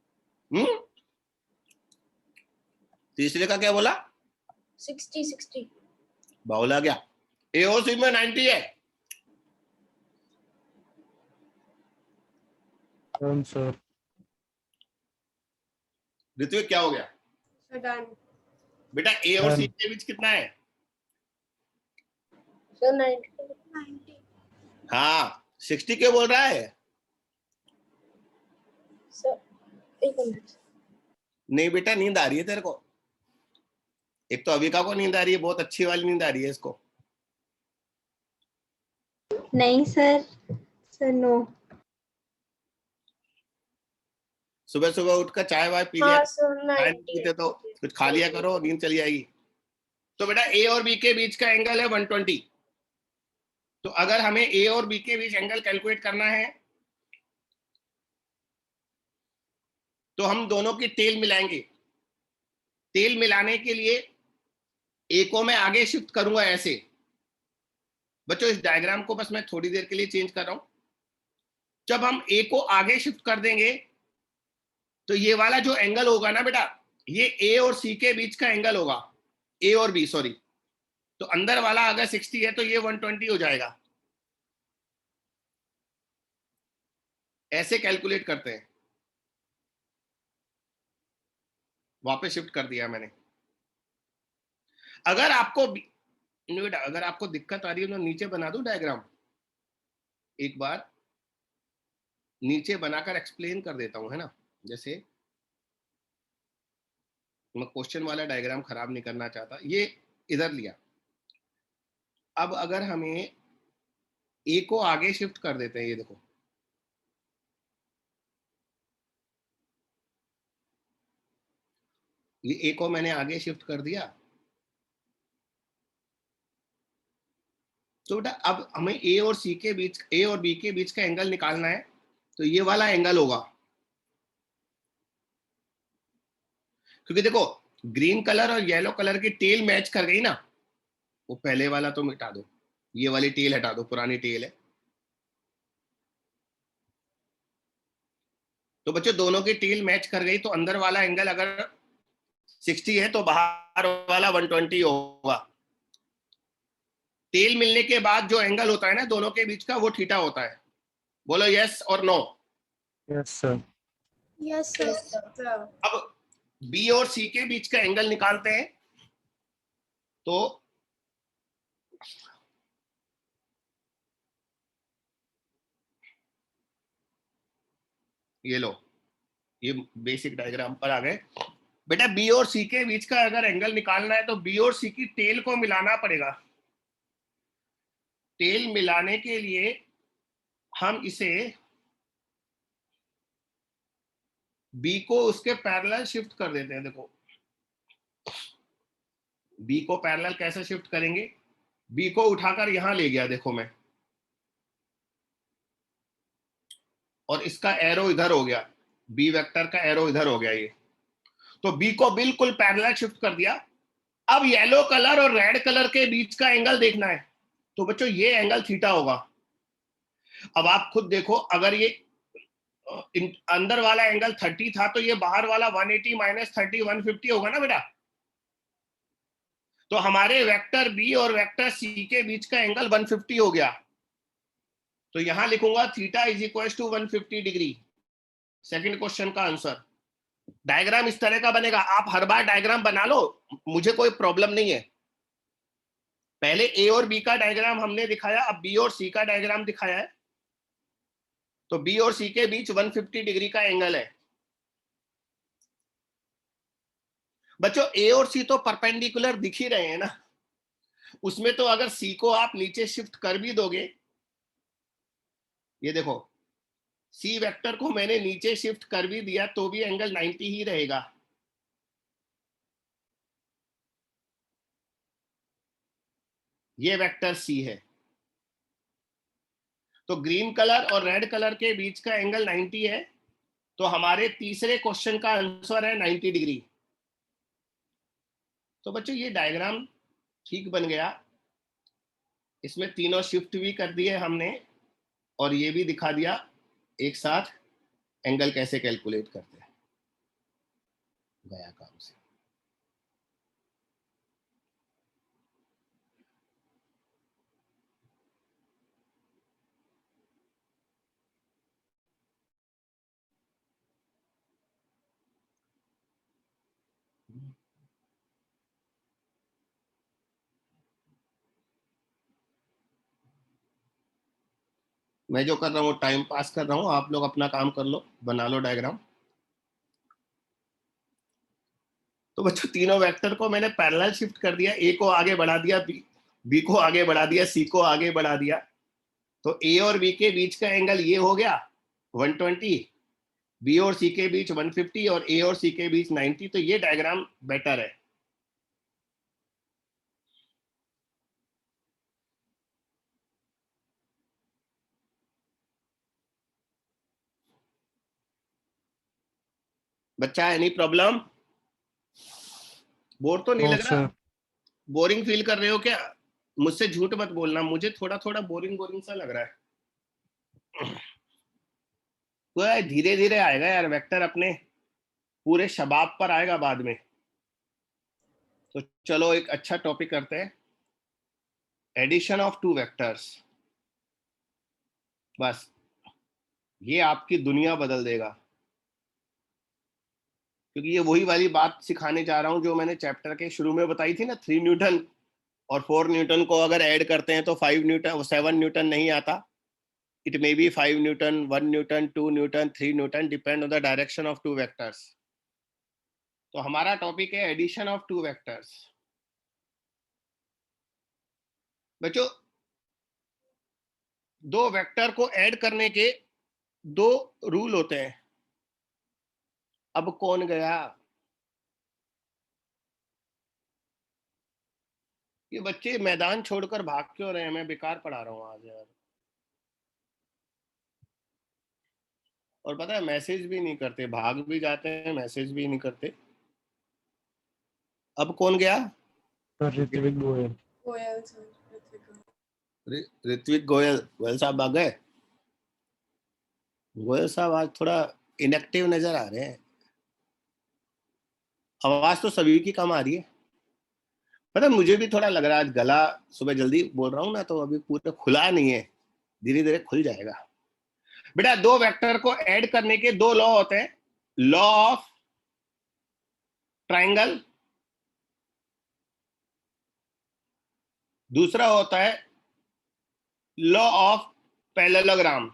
तीसरे का क्या बोला? 60। बाउला गया। एओसी में 90 है। सर ऋत्विक क्या हो गया? Sir done. बेटा ए और सी Done. के बीच कितना है? सर 90। हाँ, 60 क्यों बोल रहा है? सर एक मिनट। नहीं बेटा, नींद आ रही है तेरे को। एक तो अविका को नींद आ रही है, बहुत अच्छी वाली नींद आ रही है इसको। नहीं सर, सर नो। सुबह सुबह उठकर चाय वाय पी लिया, हाँ सर चाय 90। पीते तो कुछ खा लिया करो, नींद चली जाएगी। तो बेटा ए और बी के बीच का एंगल है 120। तो अगर हमें ए और बी के बीच एंगल कैलकुलेट करना है तो हम दोनों की टेल मिलाएंगे। टेल मिलाने के लिए ए को मैं आगे शिफ्ट करूंगा ऐसे। बच्चों इस डायग्राम को बस मैं थोड़ी देर के लिए चेंज कर रहा हूं। जब हम ए को आगे शिफ्ट कर देंगे तो ये वाला जो एंगल होगा ना बेटा, ये ए और सी के बीच का एंगल होगा, ए और बी सॉरी। तो अंदर वाला अगर 60 है तो ये 120 हो जाएगा। ऐसे कैलकुलेट करते हैं। वापस शिफ्ट कर दिया मैंने। अगर आपको बेटा अगर आपको दिक्कत आ रही है तो नीचे बना दूं डायग्राम, एक बार नीचे बनाकर एक्सप्लेन कर देता हूं, है ना। जैसे मैं क्वेश्चन वाला डायग्राम खराब नहीं करना चाहता, ये इधर लिया। अब अगर हमें ए को आगे शिफ्ट कर देते हैं, ये देखो ये ए को मैंने आगे शिफ्ट कर दिया। तो बेटा अब हमें ए और सी के बीच, ए और बी के बीच का एंगल निकालना है। तो ये वाला एंगल होगा, क्योंकि देखो ग्रीन कलर और येलो कलर की टेल मैच कर गई ना। वो पहले वाला तो मिटा दो, ये वाली टेल हटा दो, पुरानी टेल है। तो बच्चों दोनों की टेल मैच कर गई तो अंदर वाला एंगल अगर 60 है तो बाहर वाला 120 होगा। टेल मिलने के बाद जो एंगल होता है ना दोनों के बीच का, वो थीटा होता है। बोलो यस और no. Yes sir. Yes sir. अब बी और सी के बीच का एंगल निकालते हैं। तो ये लो, ये बेसिक डायग्राम पर आ गए बेटा। बी और सी के बीच का अगर एंगल निकालना है तो बी और सी की टेल को मिलाना पड़ेगा। टेल मिलाने के लिए हम इसे बी को उसके पैरेलल शिफ्ट कर देते हैं। देखो बी को पैरेलल कैसे शिफ्ट करेंगे, बी को उठाकर यहां ले गया देखो मैं, और इसका एरो इधर हो गया, बी वेक्टर का एरो इधर हो गया ये। तो बी को बिल्कुल पैरेलल शिफ्ट कर दिया। अब येलो कलर और रेड कलर के बीच का एंगल देखना है। तो बच्चों ये एंगल थीटा होगा। अब आप खुद देखो, अगर ये अंदर वाला एंगल 30 था तो ये बाहर वाला 180 माइनस 30 150 होगा ना बेटा। तो हमारे वेक्टर बी और वेक्टर सी के बीच का एंगल 150 हो गया। तो यहां लिखूंगा theta is equal to 150 degree. Second question का आंसर। डायग्राम इस तरह का बनेगा। आप हर बार डायग्राम बना लो, मुझे कोई प्रॉब्लम नहीं है। पहले ए और बी का डायग्राम हमने दिखाया, अब बी और सी का डायग्राम दिखाया है। तो बी और सी के बीच 150 डिग्री का एंगल है। बच्चों ए और सी तो परपेंडिकुलर दिख ही रहे हैं ना, उसमें तो अगर सी को आप नीचे शिफ्ट कर भी दोगे, ये देखो सी वेक्टर को मैंने नीचे शिफ्ट कर भी दिया तो भी एंगल 90 ही रहेगा। ये वेक्टर सी है। तो ग्रीन कलर और रेड कलर के बीच का एंगल 90 है। तो हमारे तीसरे क्वेश्चन का आंसर है 90 डिग्री। तो बच्चों ये डायग्राम ठीक बन गया। इसमें तीनों शिफ्ट भी कर दिए हमने और ये भी दिखा दिया एक साथ एंगल कैसे कैलकुलेट करते हैं। गया काम से। मैं जो कर रहा हूँ टाइम पास कर रहा हूँ, आप लोग अपना काम कर लो, बना लो डायग्राम। तो बच्चों तीनों वेक्टर को मैंने पैरेलल शिफ्ट कर दिया। ए को आगे बढ़ा दिया, बी को आगे बढ़ा दिया, सी को आगे बढ़ा दिया। तो ए और बी के बीच का एंगल ये हो गया 120, बी और सी के बीच 150 और ए और सी के बीच 90। तो ये डायग्राम बेटर है। बच्चा एनी प्रॉब्लम? बोर तो नहीं नो लग रहा? सर। बोरिंग फील कर रहे हो क्या? मुझसे झूठ मत बोलना, मुझे थोड़ा थोड़ा बोरिंग बोरिंग सा लग रहा है। वो धीरे धीरे आएगा यार, वेक्टर अपने पूरे शबाब पर आएगा बाद में। तो चलो एक अच्छा टॉपिक करते हैं, एडिशन ऑफ टू वेक्टर्स। बस ये आपकी दुनिया बदल देगा, क्योंकि ये वही वाली बात सिखाने जा रहा हूं जो मैंने चैप्टर के शुरू में बताई थी ना। 3 न्यूटन और 4 न्यूटन को अगर ऐड करते हैं तो 5 न्यूटन 7 न्यूटन नहीं आता। It may be 5 Newton, 1 Newton, 2 Newton, 3 Newton, depend on the direction of two vectors. तो हमारा टॉपिक है एडिशन ऑफ टू वेक्टर्स। बच्चों दो वेक्टर को ऐड करने के 2 रूल होते हैं। अब कौन गया? ये बच्चे मैदान छोड़कर भाग क्यों रहे हैं? मैं बेकार पढ़ा रहा हूँ आज यार। और पता है मैसेज भी नहीं करते, भाग भी जाते हैं, मैसेज भी नहीं करते। अब कौन गया? सर ऋत्विक गोयल। ऋत्विक गोयल। गोयल साहब भाग गए? गोयल साहब आज थोड़ा इनएक्टिव नजर आ रहे हैं। आवाज तो सभी की कम आ रही है। पता मुझे भी थोड़ा लग रहा है आज गला, सुबह जल्दी बोल रहा हूँ ना तो अभी पूरा खुला नहीं है, धीरे धीरे खुल जाएगा। बेटा दो वेक्टर को ऐड करने के दो लॉ होते हैं, लॉ ऑफ ट्राइंगल, दूसरा होता है लॉ ऑफ पैरेललोग्राम।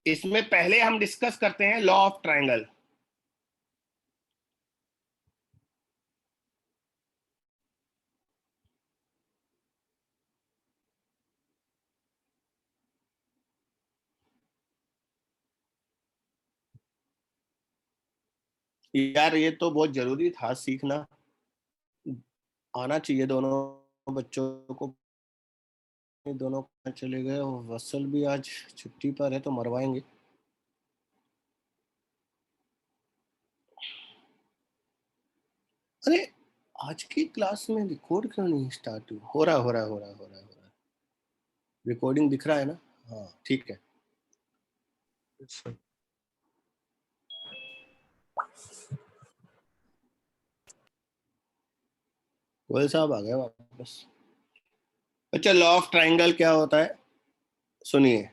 इसमें पहले हम डिस्कस करते हैं लॉ ऑफ ट्राइंगल। यार ये तो बहुत जरूरी था सीखना, आना चाहिए दोनों बच्चों को। दोनों चले गए, वसल भी आज छुट्टी पर है तो मरवाएंगे। अरे आज की क्लास में रिकॉर्ड क्यों नहीं स्टार्ट हो रहा। रिकॉर्डिंग दिख रहा है ना? हाँ ठीक है। सर गोयल साहब आ गए वापस। अच्छा लॉ ऑफ ट्राइंगल क्या होता है सुनिए।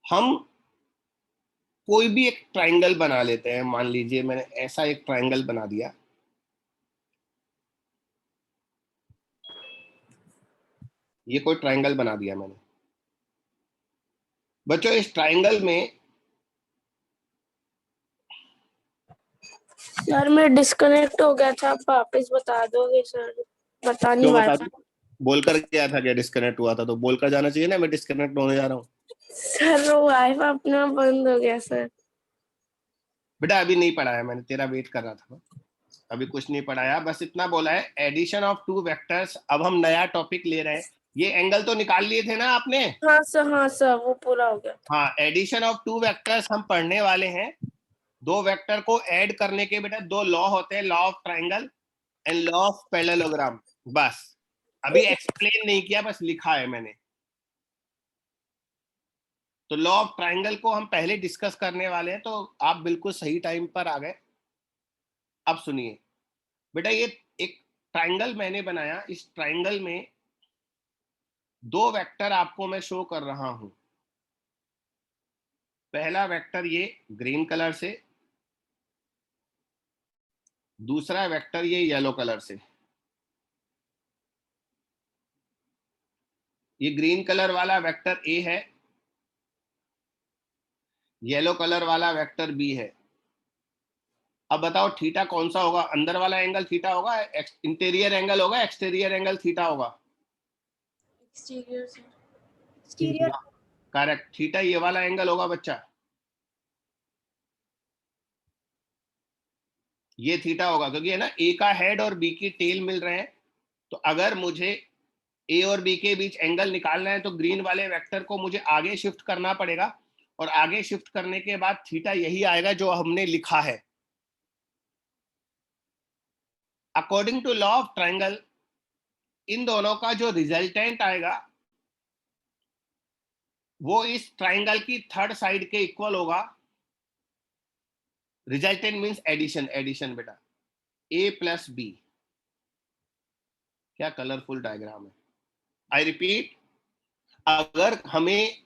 हम कोई भी एक ट्राइंगल बना लेते हैं, मान लीजिए मैंने ऐसा एक ट्राइंगल बना दिया, ये कोई ट्राइंगल बना दिया मैंने। बच्चों इस ट्राइंगल में सर मैं डिस्कनेक्ट हो गया था, आप वापस बता दोगे सर? बता नहीं क्यों पाया बता दूं? बोलकर गया था क्या डिस्कनेक्ट हुआ था? तो बोलकर जाना चाहिए ना, मैं डिस्कनेक्ट होने जा रहा हूँ। सर। वो वाईफाई अपना बंद हो गया सर। बेटा अभी नहीं पढ़ाया मैंने, तेरा वेट कर रहा था, अभी कुछ नहीं पढ़ाया, बस इतना बोला है एडिशन ऑफ टू वेक्टर्स। अब हम नया टॉपिक ले रहे हैं। ये एंगल तो निकाल लिए थे ना आपने? हाँ सर वो पूरा हो गया। हाँ, एडिशन ऑफ टू वेक्टर्स हम पढ़ने वाले हैं। दो वेक्टर को ऐड करने के बेटा दो लॉ होते हैं, law of triangle and law of parallelogram. बस अभी एक्सप्लेन नहीं किया, बस लिखा है मैंने। तो लॉ ऑफ ट्राइंगल को हम पहले डिस्कस करने वाले हैं, तो आप बिल्कुल सही टाइम पर आ गए। अब सुनिए बेटा, ये एक ट्राइंगल मैंने बनाया, इस ट्राइंगल में दो वेक्टर आपको मैं शो कर रहा हूं। पहला वेक्टर ये ग्रीन कलर से, दूसरा वेक्टर ये येलो कलर से। ये ग्रीन कलर वाला वेक्टर ए है, येलो कलर वाला वेक्टर बी है। अब बताओ थीटा कौन सा होगा? अंदर वाला एंगल थीटा होगा, इंटीरियर एंगल होगा, एक्सटीरियर एंगल थीटा होगा? एक्सटीरियर। करेक्ट, थीटा ये वाला एंगल होगा बच्चा, ये थीटा होगा, क्योंकि है ना ए का हेड और बी की टेल मिल रहे हैं। तो अगर मुझे ए और बी के बीच एंगल निकालना है तो ग्रीन वाले वेक्टर को मुझे आगे शिफ्ट करना पड़ेगा, और आगे शिफ्ट करने के बाद थीटा यही आएगा जो हमने लिखा है। According to law of triangle इन दोनों का जो रिजल्टेंट आएगा वो इस ट्राइंगल की थर्ड साइड के इक्वल होगा। रिजल्टेंट मींस एडिशन, एडिशन बेटा, ए प्लस बी। क्या कलरफुल डायग्राम है। आई रिपीट, अगर हमें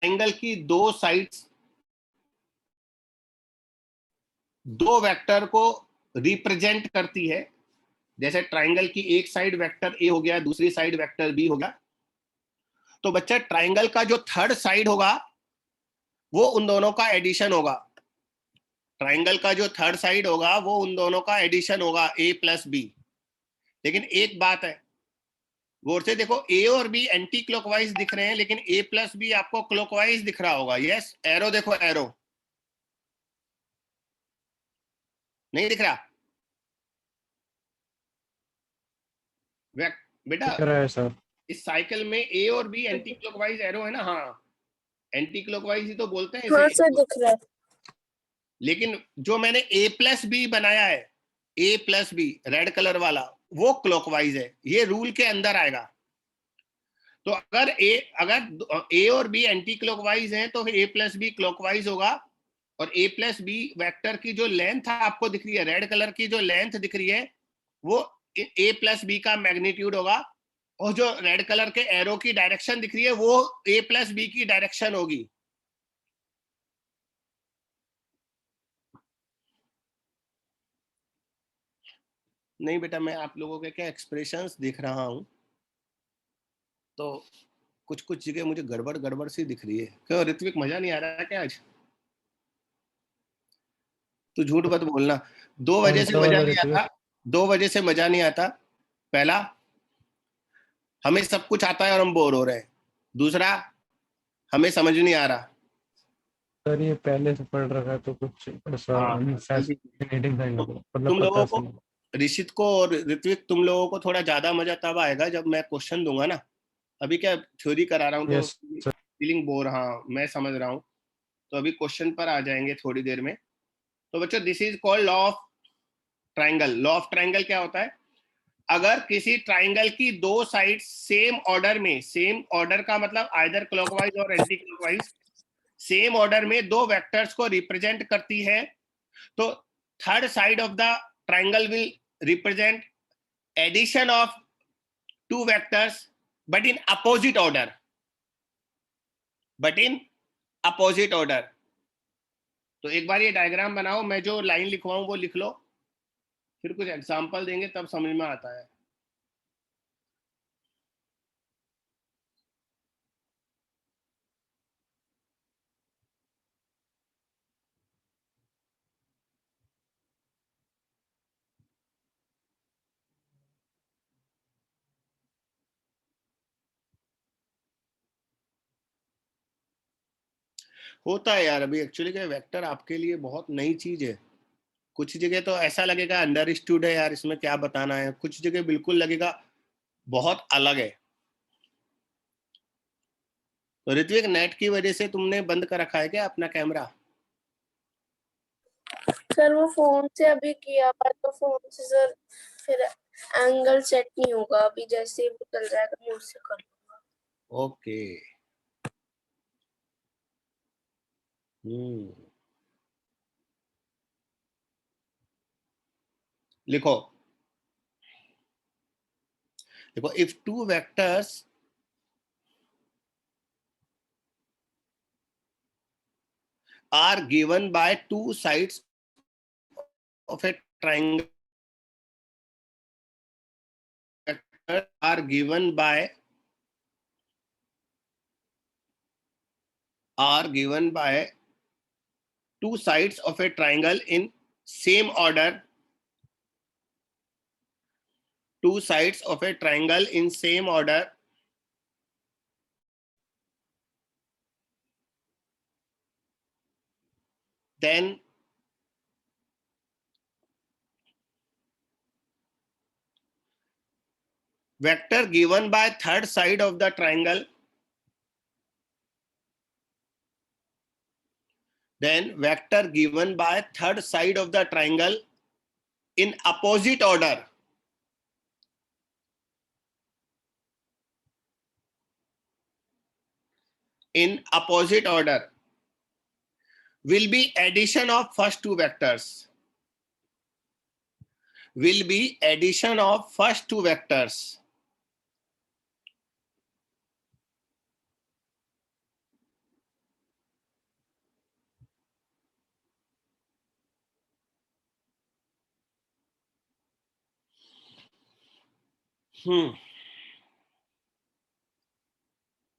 ट्राइंगल की दो साइड्स, दो वेक्टर को रिप्रेजेंट करती है, जैसे ट्राइंगल की एक साइड वेक्टर ए हो गया, दूसरी साइड वेक्टर बी हो गया, तो बच्चा ट्राइंगल का जो थर्ड साइड होगा वो उन दोनों का एडिशन होगा। ट्राइंगल का जो थर्ड साइड होगा वो उन दोनों का एडिशन होगा, ए प्लस बी। लेकिन एक बात है, गौर से देखो, ए और बी एंटी क्लॉकवाइज दिख रहे हैं, लेकिन ए प्लस बी आपको क्लॉकवाइज दिख रहा होगा। यस, एरो देखो, एरो नहीं दिख रहा बेटा? दिख रहा है सर। इस साइकिल में ए और बी एंटी क्लॉकवाइज एरो है ना? हाँ, एंटी क्लॉकवाइज ही तो बोलते हैं हाँ इसे। सर दिख रहा है। लेकिन जो मैंने ए प्लस बी बनाया है, ए प्लस बी रेड कलर वाला, वो क्लॉकवाइज है, ये रूल के अंदर आएगा। तो अगर ए और बी एंटी क्लॉकवाइज हैं तो ए प्लस बी क्लॉकवाइज होगा, और ए प्लस बी वेक्टर की जो लेंथ आपको दिख रही है, रेड कलर की जो लेंथ दिख रही है, वो ए प्लस बी का मैग्नीट्यूड होगा, और जो रेड कलर के एरो की डायरेक्शन दिख रही है वो ए प्लस बी की डायरेक्शन होगी। नहीं बेटा, मैं आप लोगों के क्या एक्सप्रेशंस देख रहा हूं, तो कुछ कुछ जगह मुझे गड़बड़ गड़बड़ सी दिख रही है। क्यों ऋत्विक, मजा नहीं आ रहा है क्या आज? तू झूठ मत बोलना। दो कौन वजह से सा मजा वाला नहीं ऋत्विक? आता, 2 वजह से मजा नहीं आता। पहला, हमें सब कुछ आता है और हम बोर हो रहे हैं। दूसरा, हमें समझ नहीं आ रहा। सर ये पहले से पढ़ रखा है तो कुछ ऐसा हाँ, जल्दी। फैसिनेटिंग था, मतलब तुम पता लोगों से को, नहीं। ऋषित को और ऋत्विक, तुम लोगों को थोड़ा ज्यादा मजा तब आएगा जब मैं क्वेश्चन दूंगा ना। अभी क्या थ्योरी करा रहा हूँ तो यस सर। फीलिंग बोर, हाँ मैं समझ रहा हूँ। तो अभी क्वेश्चन पर आ जाएंगे थोड़ी देर में। तो बच्चों, this is called law of triangle. Law of triangle क्या होता है? अगर किसी ट्राइंगल की दो साइड सेम ऑर्डर में, सेम ऑर्डर का मतलब आइदर क्लॉकवाइज और एंटी क्लॉकवाइज, सेम ऑर्डर में दो वेक्टर्स को रिप्रेजेंट करती है, तो third side of the triangle will represent addition of two vectors but in opposite order, but in opposite order. तो एक बार ये डायग्राम बनाओ, मैं जो लाइन लिखवाऊं वो लिख लो, फिर कुछ एग्जांपल देंगे तब समझ में आता है। होता है यार, अभी एक्चुअली क्या, वेक्टर आपके लिए बहुत नई चीज है। कुछ जगह तो ऐसा लगेगा अंडरस्टूड है यार, इसमें क्या बताना है, कुछ जगह बिल्कुल लगेगा बहुत अलग है। तो ऋत्विक, नेट की वजह से तुमने बंद कर रखा है क्या अपना कैमरा? सर वो फोन से अभी किया हुआ, तो फोन से सर फिर एंगल सेट नहीं होगा, अभी जैसे ही वो चल जाएगा मैं उससे कर लूंगा। ओके। लिखो, देखो, if two vectors are given by two sides of a triangle, are given by two sides of a triangle in same order, two sides of a triangle in same order, then vector given by third side of the triangle, then vector given by third side of the triangle in opposite order, in opposite order will be addition of first two vectors, will be addition of first two vectors.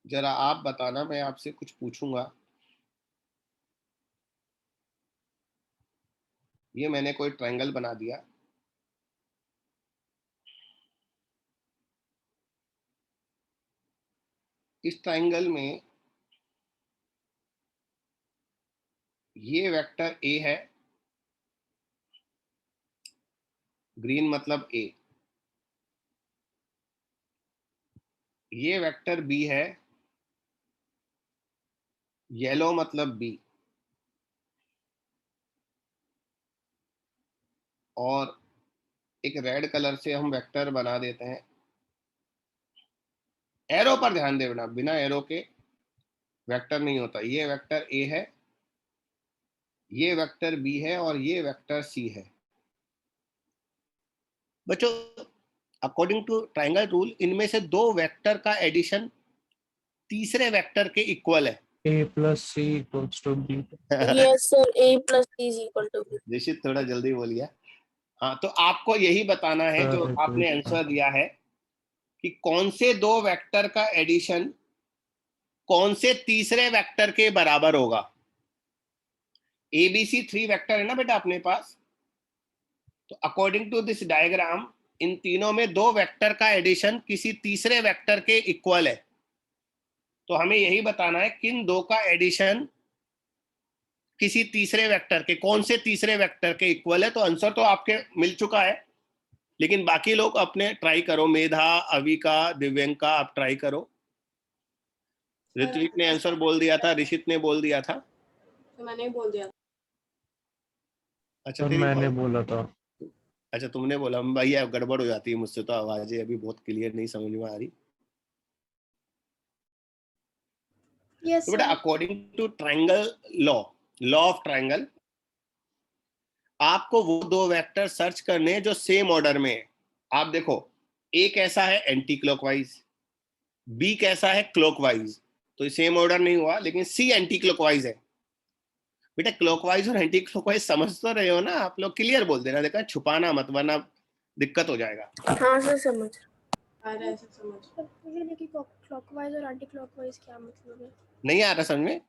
जरा आप बताना, मैं आपसे कुछ पूछूंगा। ये मैंने कोई ट्रायंगल बना दिया, इस ट्रायंगल में ये वेक्टर ए है, ग्रीन मतलब ए, ये वेक्टर बी है, येलो मतलब बी, और एक रेड कलर से हम वेक्टर बना देते हैं एरो पर ध्यान देना, बिना एरो के वेक्टर नहीं होता। ये वेक्टर ए है, ये वेक्टर बी है और ये वेक्टर सी है। बच्चों अकॉर्डिंग टू ट्रायंगल रूल इनमें से दो वेक्टर का एडिशन तीसरे वेक्टर के इक्वल है। A plus C equals to B. Yes sir, A plus C is equal to B. निश्चित थोड़ा जल्दी बोलिए। हाँ, तो आपको यही बताना है जो आपने आंसर दिया है कि कौन से दो वेक्टर का एडिशन कौन से तीसरे वेक्टर के बराबर होगा। ABC 3 वेक्टर है ना बेटा अपने पास, तो अकॉर्डिंग टू दिस डायग्राम इन तीनों में दो वेक्टर का एडिशन किसी तीसरे वेक्टर के इक्वल है। तो हमें यही बताना है किन दो का एडिशन किसी तीसरे वेक्टर के, कौन से तीसरे वेक्टर के इक्वल है। तो आंसर तो आपके मिल चुका है, लेकिन बाकी लोग अपने ट्राई करो। मेधा, अविका, दिव्यंका, आप ट्राई करो। ऋत्विक ने आंसर बोल दिया था, ऋषित ने बोल दिया था। मैंने बोल दिया। अच्छा और तेरी मैंने बोला था। अच्छा तुमने बोला। भैया गड़बड़ हो जाती है मुझसे, तो आवाजें अभी बहुत क्लियर नहीं समझ में आ रही। Yes तो बेटा sir. According to triangle law of triangle, आपको वो दो वेक्टर सर्च करने जो सेम ऑर्डर में है। आप देखो ए कैसा है एंटी क्लॉकवाइज, बी कैसा है क्लॉकवाइज, तो सेम ऑर्डर नहीं हुआ, लेकिन सी एंटी क्लॉकवाइज है। बेटा क्लॉकवाइज और एंटी क्लॉकवाइज समझ तो रहे हो ना आप लोग? क्लियर बोल देना, देखा छुपाना मत वरना दिक्कत हो जाएगा। हाँ सर समझ। आ रहा है ऐसे समझ। मुझे नहीं कि क्लॉकवाइज और एंटी क्लॉकवाइज क्या मतलब है। नहीं आ रहा समझ में?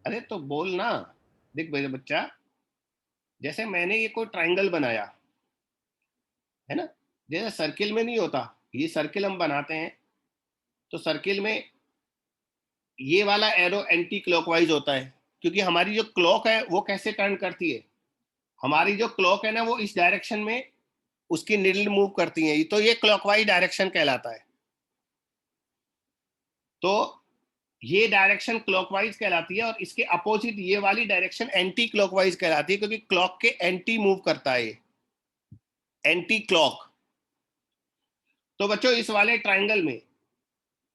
अरे तो बोल ना। देख बच्चा, जैसे मैंने ये कोई ट्रायंगल बनाया है ना, जैसे सर्किल में नहीं होता, ये सर्किल हम बनाते हैं तो सर्किल में ये वाला एरो एंटी क्लॉकवाइज होता है, क्योंकि हमारी जो क्लॉक है वो कैसे टर्न करती है, हमारी जो क्लॉक है ना वो इस डायरेक्शन में उसकी नीडल मूव करती है, तो ये क्लॉकवाइज डायरेक्शन कहलाता है। तो ये डायरेक्शन क्लॉकवाइज कहलाती है और इसके अपोजिट ये वाली डायरेक्शन एंटी क्लॉकवाइज कहलाती है, क्योंकि क्लॉक के एंटी मूव करता है, एंटी क्लॉक। तो बच्चों इस वाले ट्रायंगल में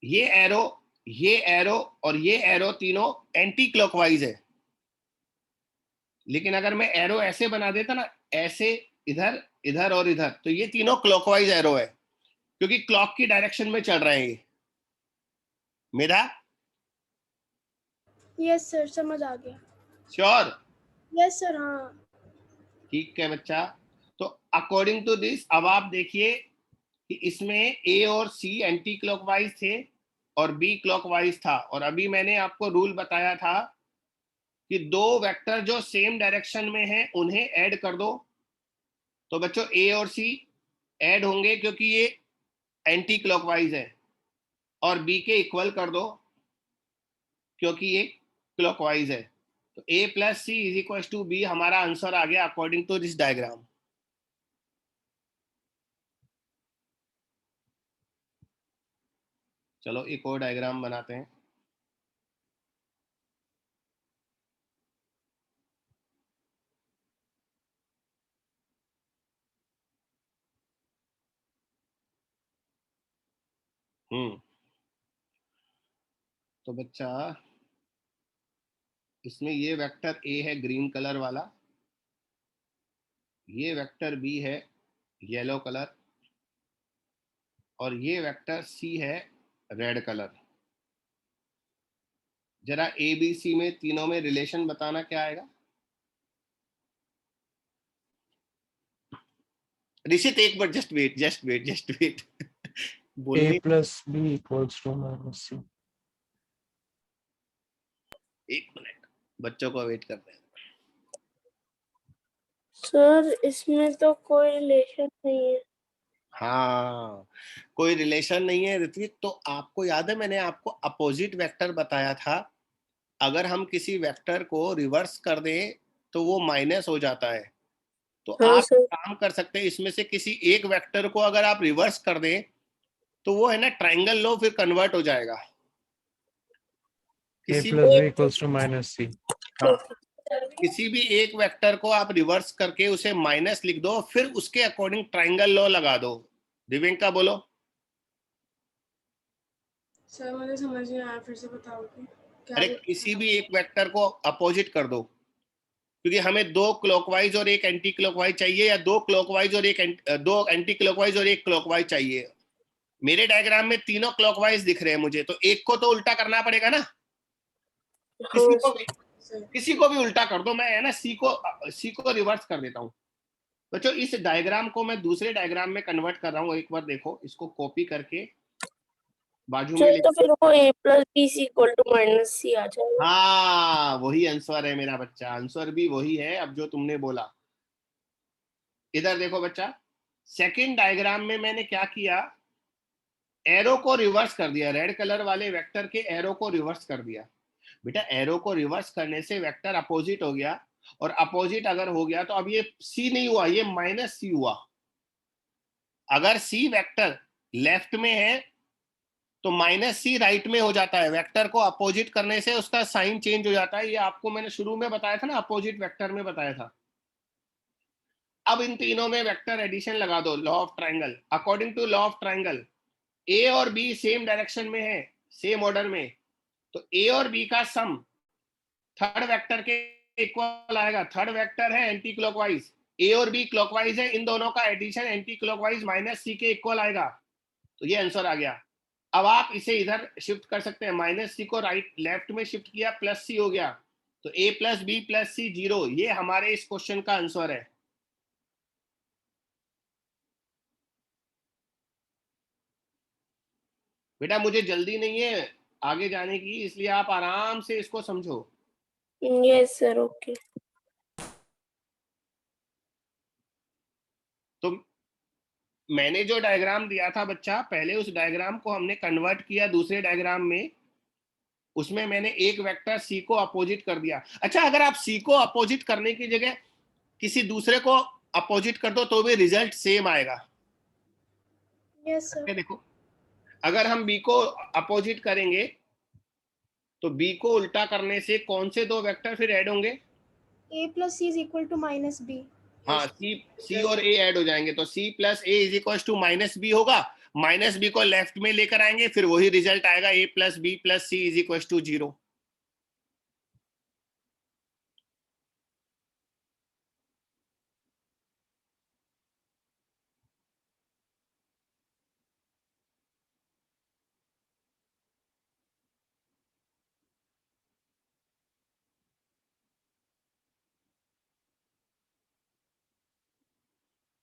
ये एरो और ये एरो तीनों एंटी क्लॉकवाइज है। लेकिन अगर मैं एरो ऐसे बना देता ना, ऐसे इधर इधर और इधर, तो ये तीनों क्लॉकवाइज एरो है, क्योंकि क्लॉक की डायरेक्शन में चल रहे हैं ये। मेरा यस सर समझ आ गया। श्योर? यस सर हाँ। ठीक है बच्चा। तो अकॉर्डिंग टू दिस अब आप देखिए कि इसमें ए और सी एंटी क्लॉकवाइज थे और बी क्लॉकवाइज था, और अभी मैंने आपको रूल बताया था कि दो वेक्टर जो सेम डायरेक्शन में हैं उन्हें ऐड कर दो। तो बच्चों ए और सी ऐड होंगे क्योंकि ये एंटी क्लॉकवाइज है, और बी के इक्वल कर दो क्योंकि ये क्लॉकवाइज है। तो A plus C is equal to B हमारा आंसर आ गया अकॉर्डिंग टू दिस डायग्राम। चलो एक और डायग्राम बनाते हैं। तो बच्चा इसमें ये वेक्टर ए है ग्रीन कलर वाला, ये वेक्टर बी है येलो कलर, और ये वेक्टर सी है रेड कलर। जरा ए बी सी में तीनों में रिलेशन बताना क्या आएगा। ऋषित एक बार just wait A plus B equals to minus C. एक मिनट बच्चों को वेट करते हैं। सर इसमें तो कोई रिलेशन नहीं है। हाँ कोई रिलेशन नहीं है ऋत्विक। तो आपको याद है मैंने आपको अपोजिट वेक्टर बताया था, अगर हम किसी वेक्टर को रिवर्स कर दें तो वो माइनस हो जाता है। तो हाँ आप सर। काम कर सकते हैं, इसमें से किसी एक वेक्टर को अगर आप रिवर्स कर दें तो वो है ना ट्रायंगल लो फिर कन्वर्ट हो जाएगा। A किसी plus B equals to minus C. हाँ, किसी भी एक वेक्टर को आप रिवर्स करके उसे माइनस लिख दो, फिर उसके अकॉर्डिंग ट्रायंगल लॉ लगा दो। दिव्यंका बोलो। सर मुझे समझ नहीं आया, फिर से बताओगे क्या? अरे किसी भी एक वेक्टर को अपोजिट कर दो, क्योंकि हमें दो क्लॉकवाइज और एक एंटी क्लॉकवाइज चाहिए, या दो क्लॉकवाइज और दो एंटी क्लॉकवाइज और एक क्लॉकवाइज चाहिए। मेरे डायग्राम में तीनों क्लॉकवाइज दिख रहे हैं मुझे, तो एक को तो उल्टा करना पड़ेगा ना। किसी को भी उल्टा कर दो, मैं है ना सी को रिवर्स कर देता हूँ। बच्चों इस डायग्राम को मैं दूसरे डायग्राम में कन्वर्ट कर रहा हूँ, एक बार देखो, इसको कॉपी करके बाजू में सर तो फिर वो a plus B C equal to minus C आ जाएगा। हाँ वही आंसर है मेरा बच्चा, आंसर भी वही है अब जो तुमने बोला। इधर देखो बच्चा, सेकंड डायग्राम में मैंने क्या किया, एरो को रिवर्स कर दिया, रेड कलर वाले वेक्टर के एरो को रिवर्स कर दिया। बेटा एरो को रिवर्स करने से वेक्टर अपोजिट हो गया, और अपोजिट अगर हो गया तो अब ये सी नहीं हुआ, ये माइनस सी हुआ। अगर सी वेक्टर लेफ्ट में है तो माइनस सी राइट में हो जाता है, वेक्टर को अपोजिट करने से उसका साइन चेंज हो जाता है। ये आपको मैंने शुरू में बताया था ना, अपोजिट वेक्टर में बताया था। अब इन तीनों में वेक्टर एडिशन लगा दो, law of triangle. According to law of triangle A और बी सेम डायरेक्शन में है, सेम ऑर्डर में, तो ए और बी का सम थर्ड वेक्टर के इक्वल आएगा। थर्ड वेक्टर है एंटी क्लॉकवाइज, ए और बी क्लॉकवाइज है, इन दोनों का एडिशन एंटी क्लॉकवाइज माइनस सी के इक्वल आएगा। तो ये आंसर आ गया। अब आप इसे इधर शिफ्ट कर सकते हैं, माइनस सी को राइट लेफ्ट में शिफ्ट किया, प्लस सी हो गया, तो ए प्लस बी प्लस सी 0। ये हमारे इस क्वेश्चन का आंसर है। बेटा मुझे जल्दी नहीं है आगे जाने की, इसलिए आप आराम से इसको समझो। Yes sir, okay. तो मैंने जो डायग्राम दिया था बच्चा, पहले उस डायग्राम को हमने कन्वर्ट किया दूसरे डायग्राम में, उसमें मैंने एक वेक्टर सी को अपोजिट कर दिया। अच्छा अगर आप सी को अपोजिट करने की जगह किसी दूसरे को अपोजिट कर दो तो भी रिजल्ट सेम आएगा। Yes sir. देखो अगर हम बी को अपोजिट करेंगे तो बी को उल्टा करने से कौन से दो वेक्टर फिर ऐड होंगे? a plus C is equal to minus B. हाँ सी और ए ऐड हो जाएंगे, तो C plus A is equal to minus B होगा। माइनस बी को लेफ्ट में लेकर आएंगे, फिर वही रिजल्ट आएगा, A plus B plus C is equal to 0।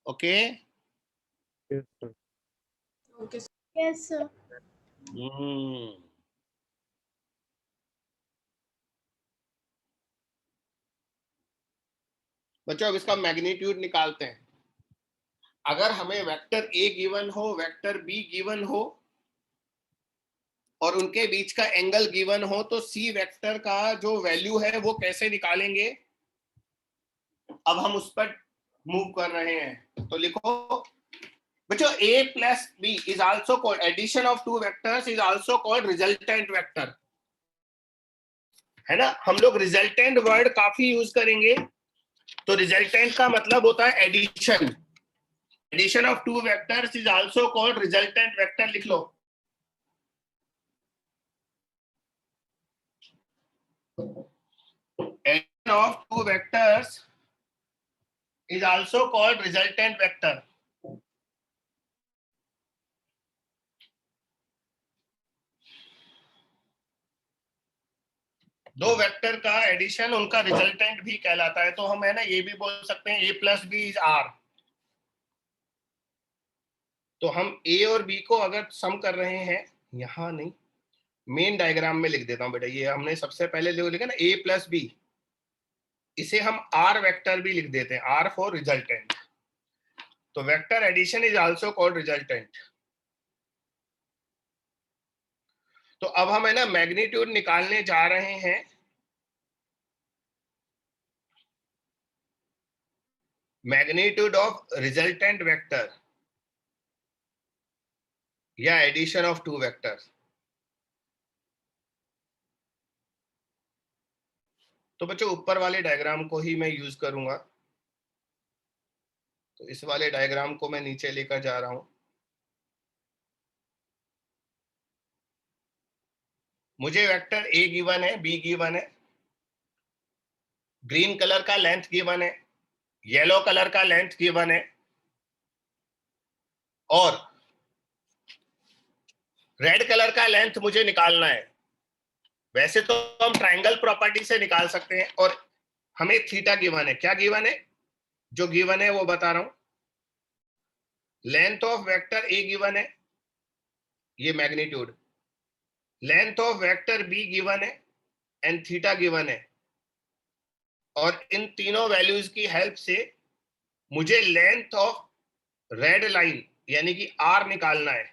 Okay Yes, sir. Okay yes sir. बच्चों अब इसका मैग्नीट्यूड निकालते हैं। अगर हमें वेक्टर ए गिवन हो, वेक्टर बी गिवन हो, और उनके बीच का एंगल गिवन हो, तो सी वेक्टर का जो वैल्यू है वो कैसे निकालेंगे, अब हम उस पर मूव कर रहे हैं। तो लिखो बच्चों, a plus b is also called, addition of two vectors is also called resultant vector, है ना। हम लोग रिजल्टेंट वर्ड काफी यूज करेंगे। तो रिजल्टेंट का मतलब होता है addition. Addition of two vectors is also called resultant vector, लिख लो। Addition of two vectors is also called resultant vector. दो वेक्टर का एडिशन उनका रिजल्टेंट भी कहलाता है। तो हम है ना ये भी बोल सकते हैं a plus B is R. तो हम a और b को अगर सम कर रहे हैं, यहां नहीं, मेन डायग्राम में लिख देता हूं बेटा। ये हमने सबसे पहले जो लिखा ना a प्लस बी, इसे हम r वेक्टर भी लिख देते हैं, r फॉर रिजल्टेंट। तो vector addition is also called resultant. तो अब हम है ना मैग्नीट्यूड निकालने जा रहे हैं। मैग्नीट्यूड ऑफ रिजल्टेंट वेक्टर या एडिशन ऑफ टू वेक्टर्स। तो बच्चों ऊपर वाले डायग्राम को ही मैं यूज करूंगा, तो इस वाले डायग्राम को मैं नीचे लेकर जा रहा हूं। मुझे वेक्टर ए गिवन है, बी गिवन है, ग्रीन कलर का लेंथ गिवन है, येलो कलर का लेंथ गिवन है, और रेड कलर का लेंथ मुझे निकालना है। वैसे तो हम ट्रायंगल प्रॉपर्टी से निकाल सकते हैं, और हमें थीटा गिवन है। क्या गिवन है? जो गिवन है वो बता रहा हूं। Length of vector A given है, ये magnitude. Length of vector B given है एंड थीटा गिवन है, और इन तीनों वैल्यूज की हेल्प से मुझे लेंथ ऑफ रेड लाइन यानी कि आर निकालना है।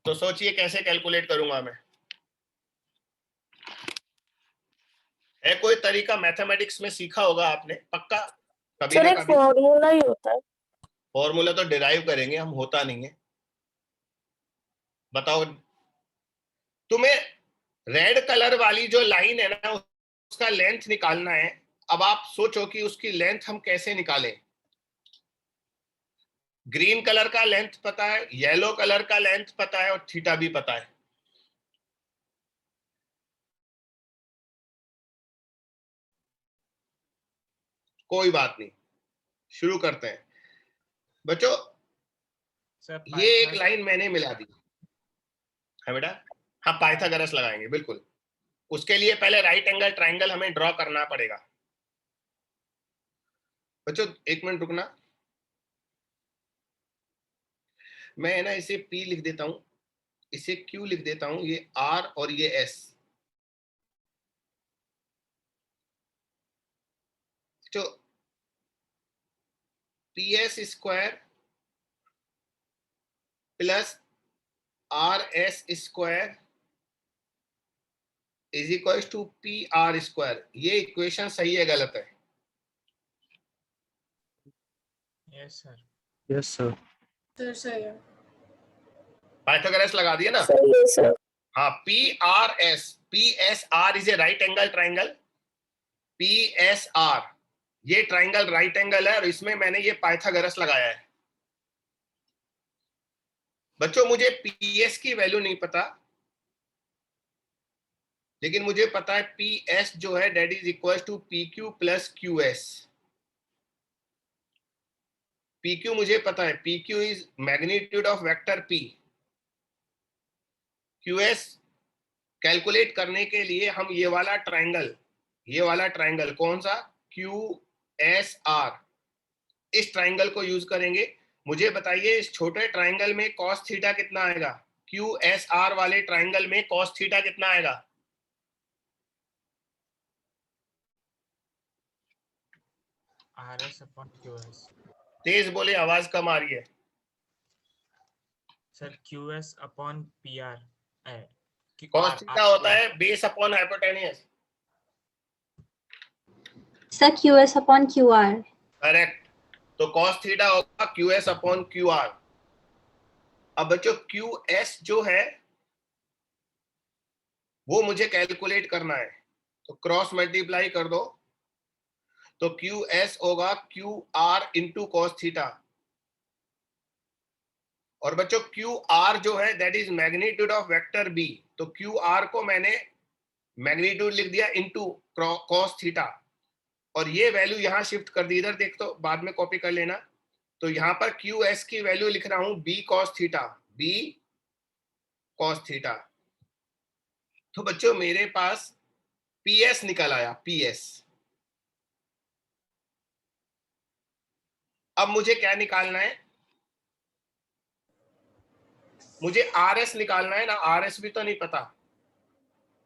तो सोचिए कैसे कैलकुलेट करूंगा मैं। है कोई तरीका? मैथमेटिक्स में सीखा होगा आपने पक्का कभी सर ना एक कभी। फॉर्मूला ही होता है। फॉर्मूला तो डिराइव करेंगे हम, होता नहीं है। बताओ, तुम्हें रेड कलर वाली जो लाइन है ना, उसका लेंथ निकालना है। अब आप सोचो कि उसकी लेंथ हम कैसे निकालें। ग्रीन कलर का लेंथ पता है, येलो कलर का लेंथ पता है, और थीटा भी पता है। कोई बात नहीं, शुरू करते हैं बच्चों। सर ये एक लाइन मैंने मिला दी है बेटा। हाँ, पाइथागोरस लगाएंगे बिल्कुल। उसके लिए पहले राइट एंगल ट्राइंगल हमें ड्रॉ करना पड़ेगा। बच्चों एक मिनट रुकना, मैं ना इसे P लिख देता हूं, इसे Q लिख देता हूं, ये R और ये S। तो PS square plus RS square is equal to PR square. ये इक्वेशन सही है गलत है? Yes sir. Yes sir. Sir सही है। पाइथागोरस लगा दिया ना? सही है सर। हाँ, PRS, PSR is a right angle triangle. PSR ये ट्राइंगल राइट एंगल है, और इसमें मैंने ये पाइथागोरस लगाया है। बच्चों मुझे PS की वैल्यू नहीं पता, लेकिन मुझे पता है PS जो है that is equal to PQ plus QS। PQ मुझे पता है, PQ is magnitude of vector P। QS calculate करने के लिए हम ये वाला ट्राइंगल कौन सा? QSR, इस ट्राइंगल को यूज करेंगे। मुझे बताइए इस छोटे ट्राइंगल में cos थीटा कितना आएगा? QSR वाले ट्राइंगल में cos थीटा कितना आएगा? RS upon QS। तेज बोले, आवाज कम आ रही है। सर QS upon PR है। cos थीटा होता है base upon hypotenuse. Sir QS upon QR। Correct. तो cos थीटा होगा QS अपॉन QR। अब बच्चों QS जो है वो मुझे कैलकुलेट करना है, तो क्रॉस मल्टीप्लाई कर दो, तो QS होगा QR इंटू कॉस थीटा। और बच्चों QR जो है that is magnitude of vector B। तो QR को मैंने मैग्नीट्यूड लिख दिया इंटू कॉस थीटा, और ये वैल्यू यहां शिफ्ट कर दी। इधर देख, तो बाद में कॉपी कर लेना। तो यहां पर QS की वैल्यू लिख रहा हूं B cos theta, B cos theta. तो बच्चों मेरे पास PS निकल आया, PS। अब मुझे क्या निकालना है? मुझे RS निकालना है ना, RS भी तो नहीं पता।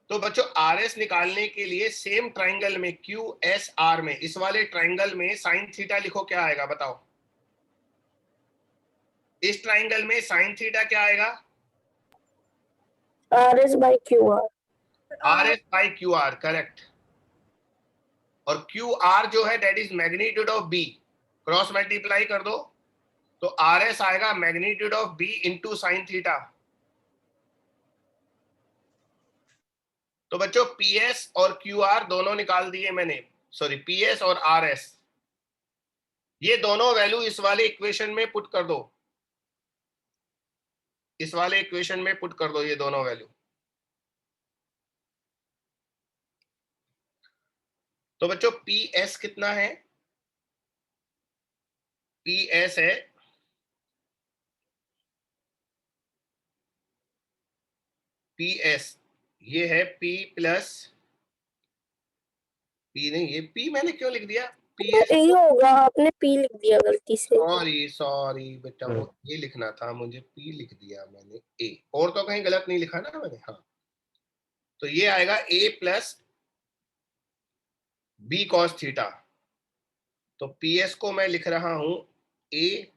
तो बच्चों RS निकालने के लिए सेम ट्राइंगल में QSR में, इस वाले ट्राइंगल में साइन थीटा लिखो, क्या आएगा बताओ? इस ट्राइंगल में साइन थीटा क्या आएगा? RS by QR। RS by QR, correct. और QR जो है that is magnitude of B, cross multiply कर दो, तो RS आएगा magnitude of B into sine theta. तो बच्चों PS और QR दोनों निकाल दिए मैंने, सॉरी PS और RS, ये दोनों वैल्यू इस वाले इक्वेशन में पुट कर दो। इस वाले इक्वेशन में पुट कर दो ये दोनों वैल्यू। तो बच्चों पी एस कितना है? पी एस है पी एस, ये है पी प्लस पी नहीं, ये पी मैंने क्यों लिख दिया? पी एस, यही होगा, आपने पी लिख दिया गलती से। सॉरी सॉरी बेटा, वो ये लिखना था मुझे, पी लिख दिया मैंने ए, और तो कहीं गलत नहीं लिखा ना मैंने? हाँ, तो ये आएगा A plus B cos theta. तो पी एस को मैं लिख रहा हूं ए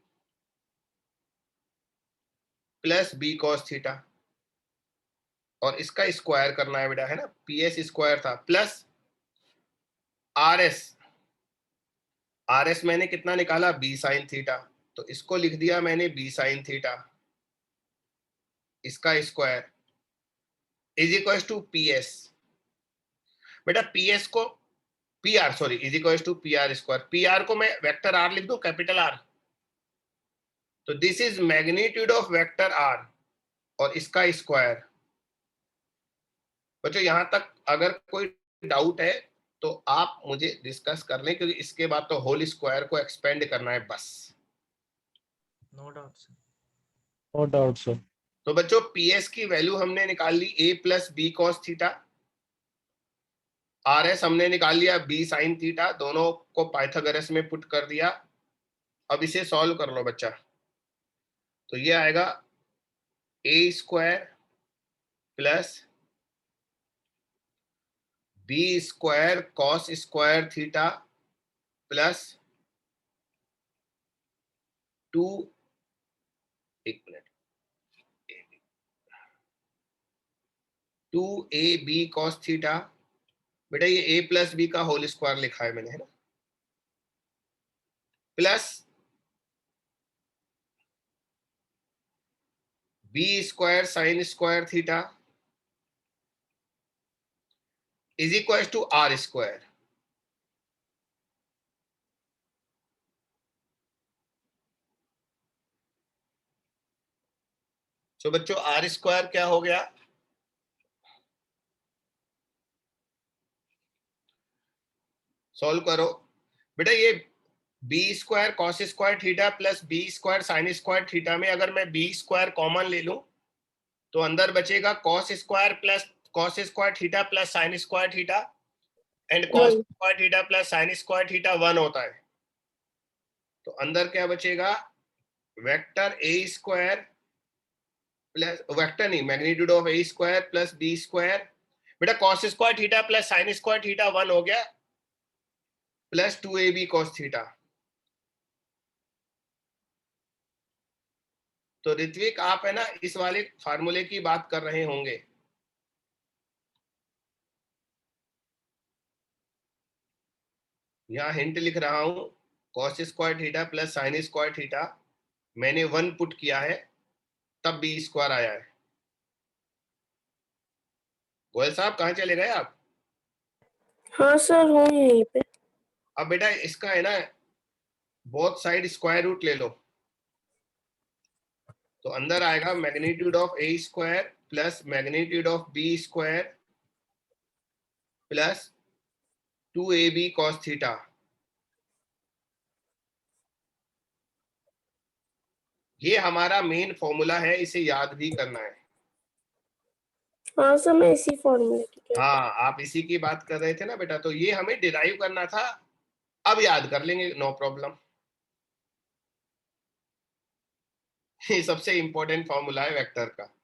प्लस बी कॉस थीटा, और इसका स्क्वायर करना है बेटा, है ना? पी एस स्क्वायर था plus R S. R S मैंने कितना निकाला? बी साइन थीटा, तो इसको लिख दिया मैंने बी साइन थीटा, इसका square is equal to P S. बेटा पी एस को P R, sorry, is equal to P R square. P R को मैं वेक्टर आर लिख दूं, कैपिटल आर। तो this is magnitude of vector R और इसका स्क्वायर। बच्चों यहां तक अगर कोई डाउट है तो आप मुझे डिस्कस कर लें, क्योंकि इसके बाद तो होल स्क्वायर को एक्सपेंड करना है बस। No doubt sir. No doubt sir. तो बच्चों पीएस की वैल्यू हमने निकाल ली A plus B cos theta, R S हमने निकाल लिया बी साइन थीटा, दोनों को पाइथागोरस में पुट कर दिया। अब इसे सॉल्व कर लो बच्चा, तो ये आएगा A square plus B square cos square theta plus 2, एक मिनट, 2ab cos थीटा। बेटा ये a प्लस बी का होल स्क्वायर लिखा है मैंने, है ना? Plus B square sine square theta is equal to R square. तो बच्चों आर स्क्वायर क्या हो गया? सॉल्व करो बेटा। ये B square cos square theta plus B square sine square theta में अगर मैं बी स्क्वायर कॉमन ले लूं तो अंदर बचेगा cos square plus cos square theta plus sine square theta, and cos square theta plus sine square theta 1 होता है। तो अंदर क्या बचेगा? Vector A square plus, vector नहीं, magnitude of A square plus B square. बेटा cos square theta plus sine square theta 1 हो गया, प्लस 2ab cos थीटा। तो ऋत्विक आप है ना इस वाले फार्मूले की बात कर रहे होंगे। यहां हिंट लिख रहा हूं, cos square theta plus sine square theta मैंने 1 पुट किया है, तब बी स्क्वायर आया है। गोयल साहब कहां चले गए आप? हाँ सर, हूँ यहीं पे। अब बेटा इसका है ना बोथ साइड स्क्वायर रूट ले लो, तो अंदर आएगा magnitude of A square plus magnitude of B square plus 2ab cos theta. ये हमारा मेन फॉर्मूला है, इसे याद भी करना है। हाँ सर, मैं इसी फॉर्मूले की कह रही हाँ आप इसी की बात कर रहे थे ना बेटा, तो ये हमें डिराइव करना था, अब याद कर लेंगे, नो प्रॉब्लम। ये सबसे इंपॉर्टेंट फॉर्मूला है वेक्टर का।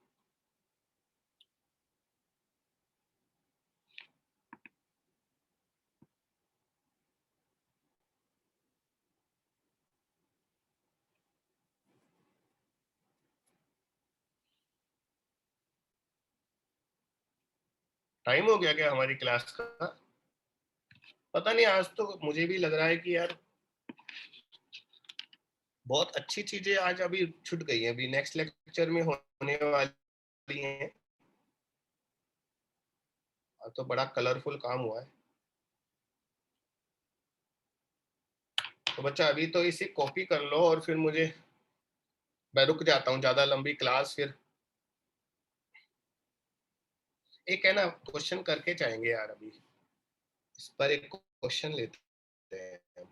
टाइम हो गया क्या हमारी क्लास का? पता नहीं, आज तो मुझे भी लग रहा है कि यार बहुत अच्छी चीजें आज अभी छूट गई हैं, अभी नेक्स्ट लेक्चर में होने वाली हैं। तो बड़ा कलरफुल काम हुआ है। तो बच्चा अभी तो इसे कॉपी कर लो और फिर मुझे, मैं रुक जाता हूँ, ज्यादा लंबी क्लास फिर एक है ना क्वेश्चन करके जाएंगे यार, अभी इस पर एक क्वेश्चन लेते हैं।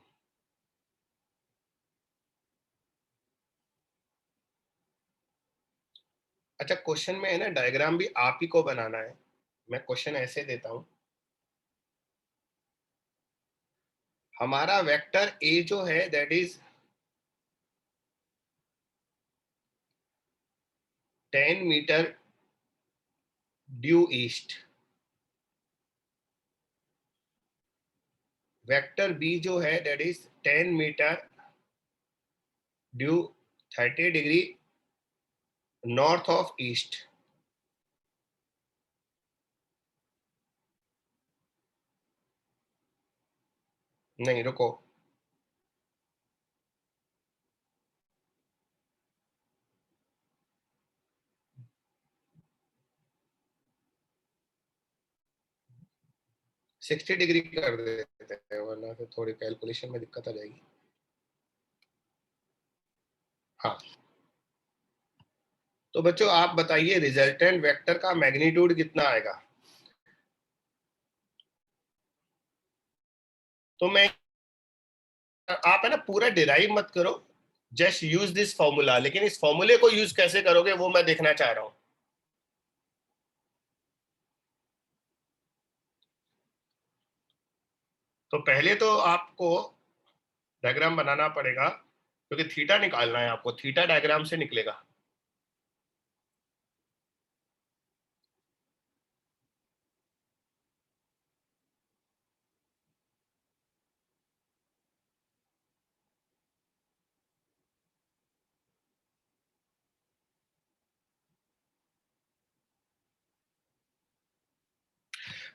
अच्छा, क्वेश्चन में है ना डायग्राम भी आप ही को बनाना है। मैं क्वेश्चन ऐसे देता हूं, हमारा वेक्टर ए जो है that is 10 metre due east. Vector B जो है that is 10 metre due 30 degree north of east. नहीं रुको, सिक्सटी डिग्री कर देते हैं वरना फिर थोड़ी कैलकुलेशन में दिक्कत आ जाएगी। हाँ, तो बच्चों आप बताइए रिजल्टेंट वेक्टर का मैग्नीट्यूड कितना आएगा। तो मैं, आप है ना पूरा डिराइव मत करो, जस्ट यूज दिस फॉर्मूला, लेकिन इस फॉर्मूले को यूज कैसे करोगे वो मैं देखना चाह रहा हूं। तो पहले तो आपको डायग्राम बनाना पड़ेगा, क्योंकि थीटा निकालना है आपको, थीटा डायग्राम से निकलेगा।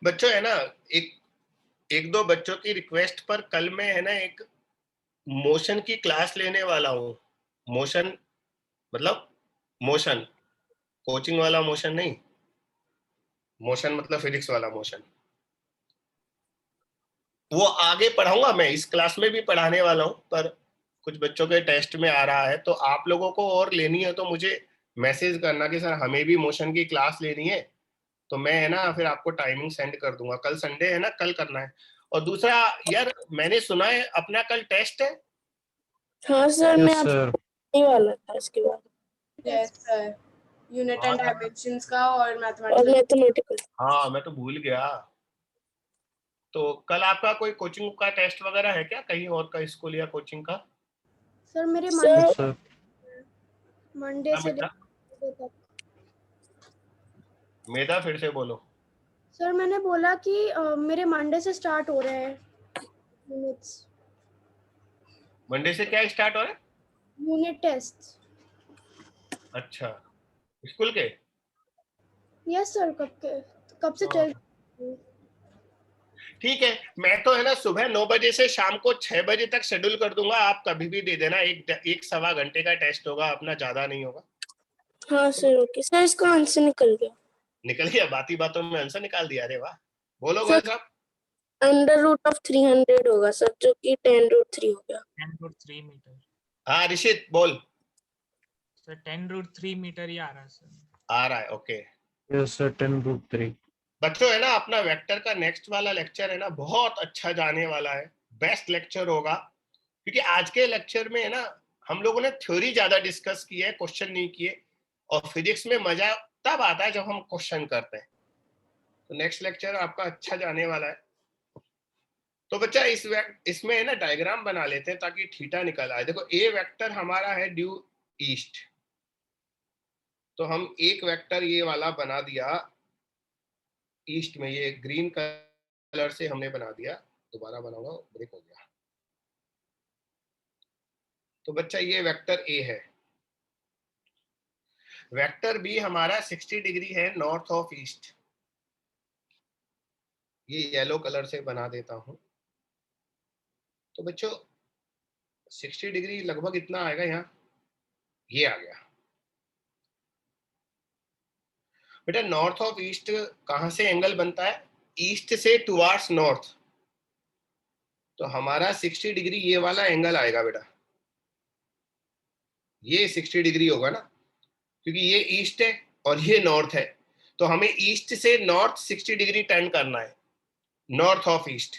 बच्चों है ना, एक एक दो बच्चों की रिक्वेस्ट पर कल मैं है ना एक मोशन की क्लास लेने वाला हूँ। मोशन मतलब मोशन, कोचिंग वाला मोशन नहीं, मोशन मतलब फिजिक्स वाला मोशन। वो आगे पढ़ाऊंगा मैं, इस क्लास में भी पढ़ाने वाला हूँ, पर कुछ बच्चों के टेस्ट में आ रहा है। तो आप लोगों को और लेनी है तो मुझे मैसेज करना कि सर हमें भी मोशन की क्लास लेनी है, तो मैं है ना फिर आपको टाइमिंग सेंड कर दूंगा। कल संडे है ना, कल करना है। और दूसरा यार, मैंने सुना है अपना कल टेस्ट है। हाँ सर, मैं यस आपसे सर। पूछने वाला था इसके बाद। यस सर, यूनिट एंड हाँ डायमेंशंस का और और मैथमेटिकल। मैथमेटिकल। हाँ, मैं तो भूल गया। तो कल आपका कोई कोचिंग का टेस्ट वगैरह है क्या, कहीं और का स्कूल या कोचिंग का? सर मेरे यस सर। मंडे हाँ से बेटा, तक। मेधा फिर से बोलो। सर मैंने बोला कि मेरे मंडे से स्टार्ट हो रहे हैं यूनिट्स, मंडे से क्या स्टार्ट हो रहा है? Unit test. अच्छा, स्कूल के? यस सर, कब से चल रही है? ठीक है, मैं तो है ना सुबह 9 बजे से शाम को 6 बजे तक शेड्यूल कर दूंगा, आप कभी भी दे देना। एक सवा घंटे का टेस्ट होगा अपना, ज्यादा नहीं होगा। हाँ सर, ओके सर, इसका आंसर निकल गया। निकल गया? बाती बातों में आंसर निकाल दिया, अरे वाह। बोलो सर गोयल साहब। अंडर रूट ऑफ 300 होगा सर, जो कि 10√3 हो गया। 10√3 मीटर हाँ ऋषित बोल। सर, 10√3 मीटर ही आ रहा है सर। आ रहा है, ओके। Yes sir, 10√3। बच्चों है ना, अपना वेक्टर का नेक्स्ट वाला लेक्चर है ना बहुत अच्छा जाने वाला है, बेस्ट लेक्चर होगा। क्योंकि आज के लेक्चर में है ना हम लोगों ने थ्योरी ज्यादा डिस्कस की है, क्वेश्चन नहीं किए। और फिजिक्स में मजा तब आता है जब हम क्वेश्चन करते हैं। तो नेक्स्ट लेक्चर आपका अच्छा जाने वाला है। तो बच्चा इसमें है ना डायग्राम बना लेते हैं ताकि थीटा निकल आए। देखो ए वेक्टर हमारा है ड्यू ईस्ट, तो हम एक वेक्टर ये वाला बना दिया ईस्ट में, ये ग्रीन कलर से हमने बना दिया। दोबारा बनाऊंगा, ब्रेक हो गया। तो बच्चा ये वेक्टर ए है। वेक्टर बी हमारा 60 डिग्री है नॉर्थ ऑफ ईस्ट, ये येलो कलर से बना देता हूं। तो बच्चों 60 डिग्री लगभग इतना आएगा, यहाँ ये आ गया। बेटा नॉर्थ ऑफ ईस्ट कहां से एंगल बनता है? ईस्ट से टुवार्ड्स नॉर्थ। तो हमारा 60 डिग्री ये वाला एंगल आएगा बेटा, ये 60 डिग्री होगा ना, क्योंकि ये ईस्ट है और ये नॉर्थ है। तो हमें ईस्ट से नॉर्थ 60 डिग्री टर्न करना है, नॉर्थ ऑफ ईस्ट।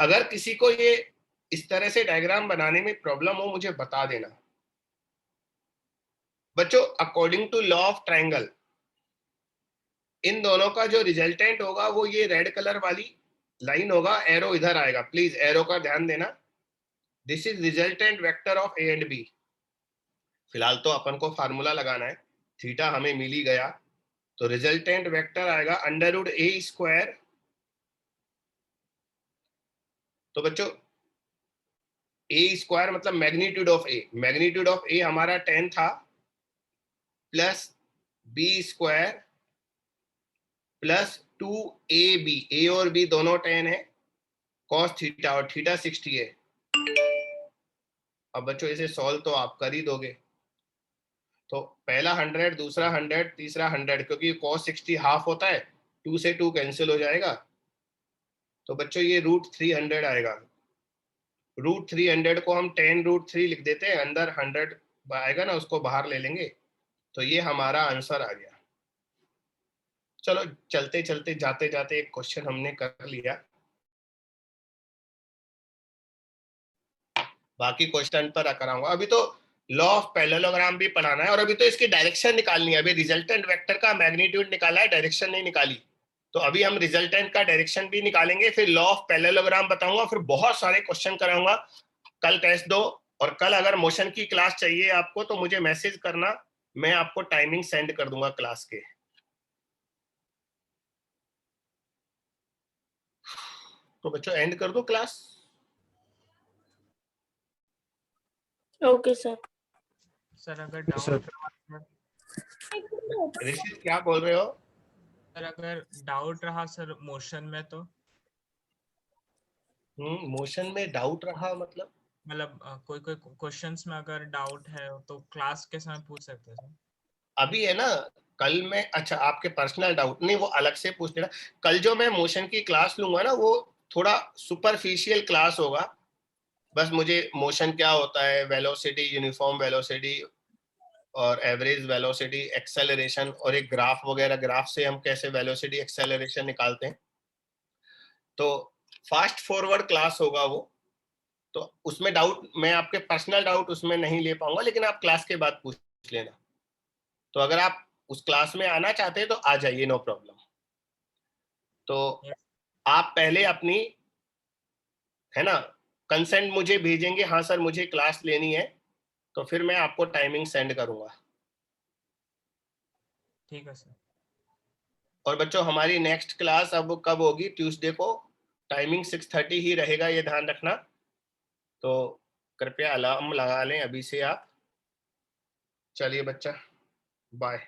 अगर किसी को ये इस तरह से डायग्राम बनाने में प्रॉब्लम हो मुझे बता देना। बच्चों according to law of triangle इन दोनों का जो रिजल्टेंट होगा वो ये रेड कलर वाली लाइन होगा, एरो इधर आएगा, प्लीज एरो का ध्यान देना। This is resultant vector of A and B. फिलहाल तो अपन को फार्मूला लगाना है, थीटा हमें मिल ही गया, तो रिजल्टेंट वेक्टर आएगा अंडर रूट ए स्क्वायर। तो बच्चों ए स्क्वायर मतलब magnitude of A, magnitude of A हमारा 10 था, plus B square plus 2ab, A और बी दोनों 10 है, कॉस थीटा और थीटा 60 है। अब बच्चों इसे सॉल्व तो आप कर ही दोगे, तो पहला 100, दूसरा 100, तीसरा 100, क्योंकि cos 60 हाफ होता है, 2 से 2 कैंसिल हो जाएगा, तो बच्चों ये √300 आएगा। √300 को हम 10√3 लिख देते हैं, अंदर 100 आएगा ना, उसको बाहर ले लेंगे, तो ये हमारा आंसर आ गया। चलो चलते चलते जाते जाते एक क्वेश्चन हमने कर लिया, बाकी क्वेश्चन पर कराऊंगा। अभी तो लॉ ऑफ पैरेललोग्राम भी पढ़ाना है, और अभी तो इसकी डायरेक्शन निकालनी है। अभी रिजल्टेंट वेक्टर का मैग्नीट्यूड निकाला है, डायरेक्शन नहीं निकाली, तो अभी हम रिजल्टेंट का डायरेक्शन भी निकालेंगे, फिर लॉ ऑफ पैरेललोग्राम बताऊंगा, फिर बहुत सारे क्वेश्चन कराऊंगा। कल टेस्ट दो, और कल अगर मोशन की क्लास चाहिए आपको तो मुझे मैसेज करना, मैं आपको टाइमिंग सेंड कर दूंगा क्लास के। तो बच्चों एंड कर दो क्लास। Okay sir. सर अगर सर। डाउट, ऋषित क्या बोल रहे हो? सर अगर डाउट रहा सर मोशन में तो, मोशन में डाउट रहा मतलब कोई कोई क्वेश्चंस में अगर डाउट है तो क्लास के समय पूछ सकते हैं सर। अभी है ना, कल में, अच्छा आपके पर्सनल डाउट नहीं, वो अलग से पूछ लेना। कल जो मैं मोशन की क्लास लूंगा ना, वो थोड़ा सुपरफिशियल क्लास होगा, बस मुझे मोशन क्या होता है, वेलोसिटी, यूनिफॉर्म वेलोसिटी और एवरेज वेलोसिटी, एक्सेलरेशन, और एक ग्राफ वगैरह, ग्राफ से हम कैसे वेलोसिटी एक्सेलरेशन निकालते हैं, तो फास्ट फॉरवर्ड क्लास होगा वो। तो उसमें डाउट, मैं आपके पर्सनल डाउट उसमें नहीं ले पाऊंगा, लेकिन आप क्लास के बाद पूछ लेना। तो अगर आप उस क्लास में आना चाहते हैं तो आ जाइए, नो प्रॉब्लम। तो आप पहले अपनी, है ना, कंसेंट मुझे भेजेंगे, हाँ सर मुझे क्लास लेनी है, तो फिर मैं आपको टाइमिंग सेंड करूंगा। ठीक है सर। और बच्चों हमारी नेक्स्ट क्लास अब कब होगी? ट्यूसडे को, टाइमिंग 6:30 ही रहेगा, ये ध्यान रखना। तो कृपया अलार्म लगा लें अभी से आप। चलिए बच्चा, बाय।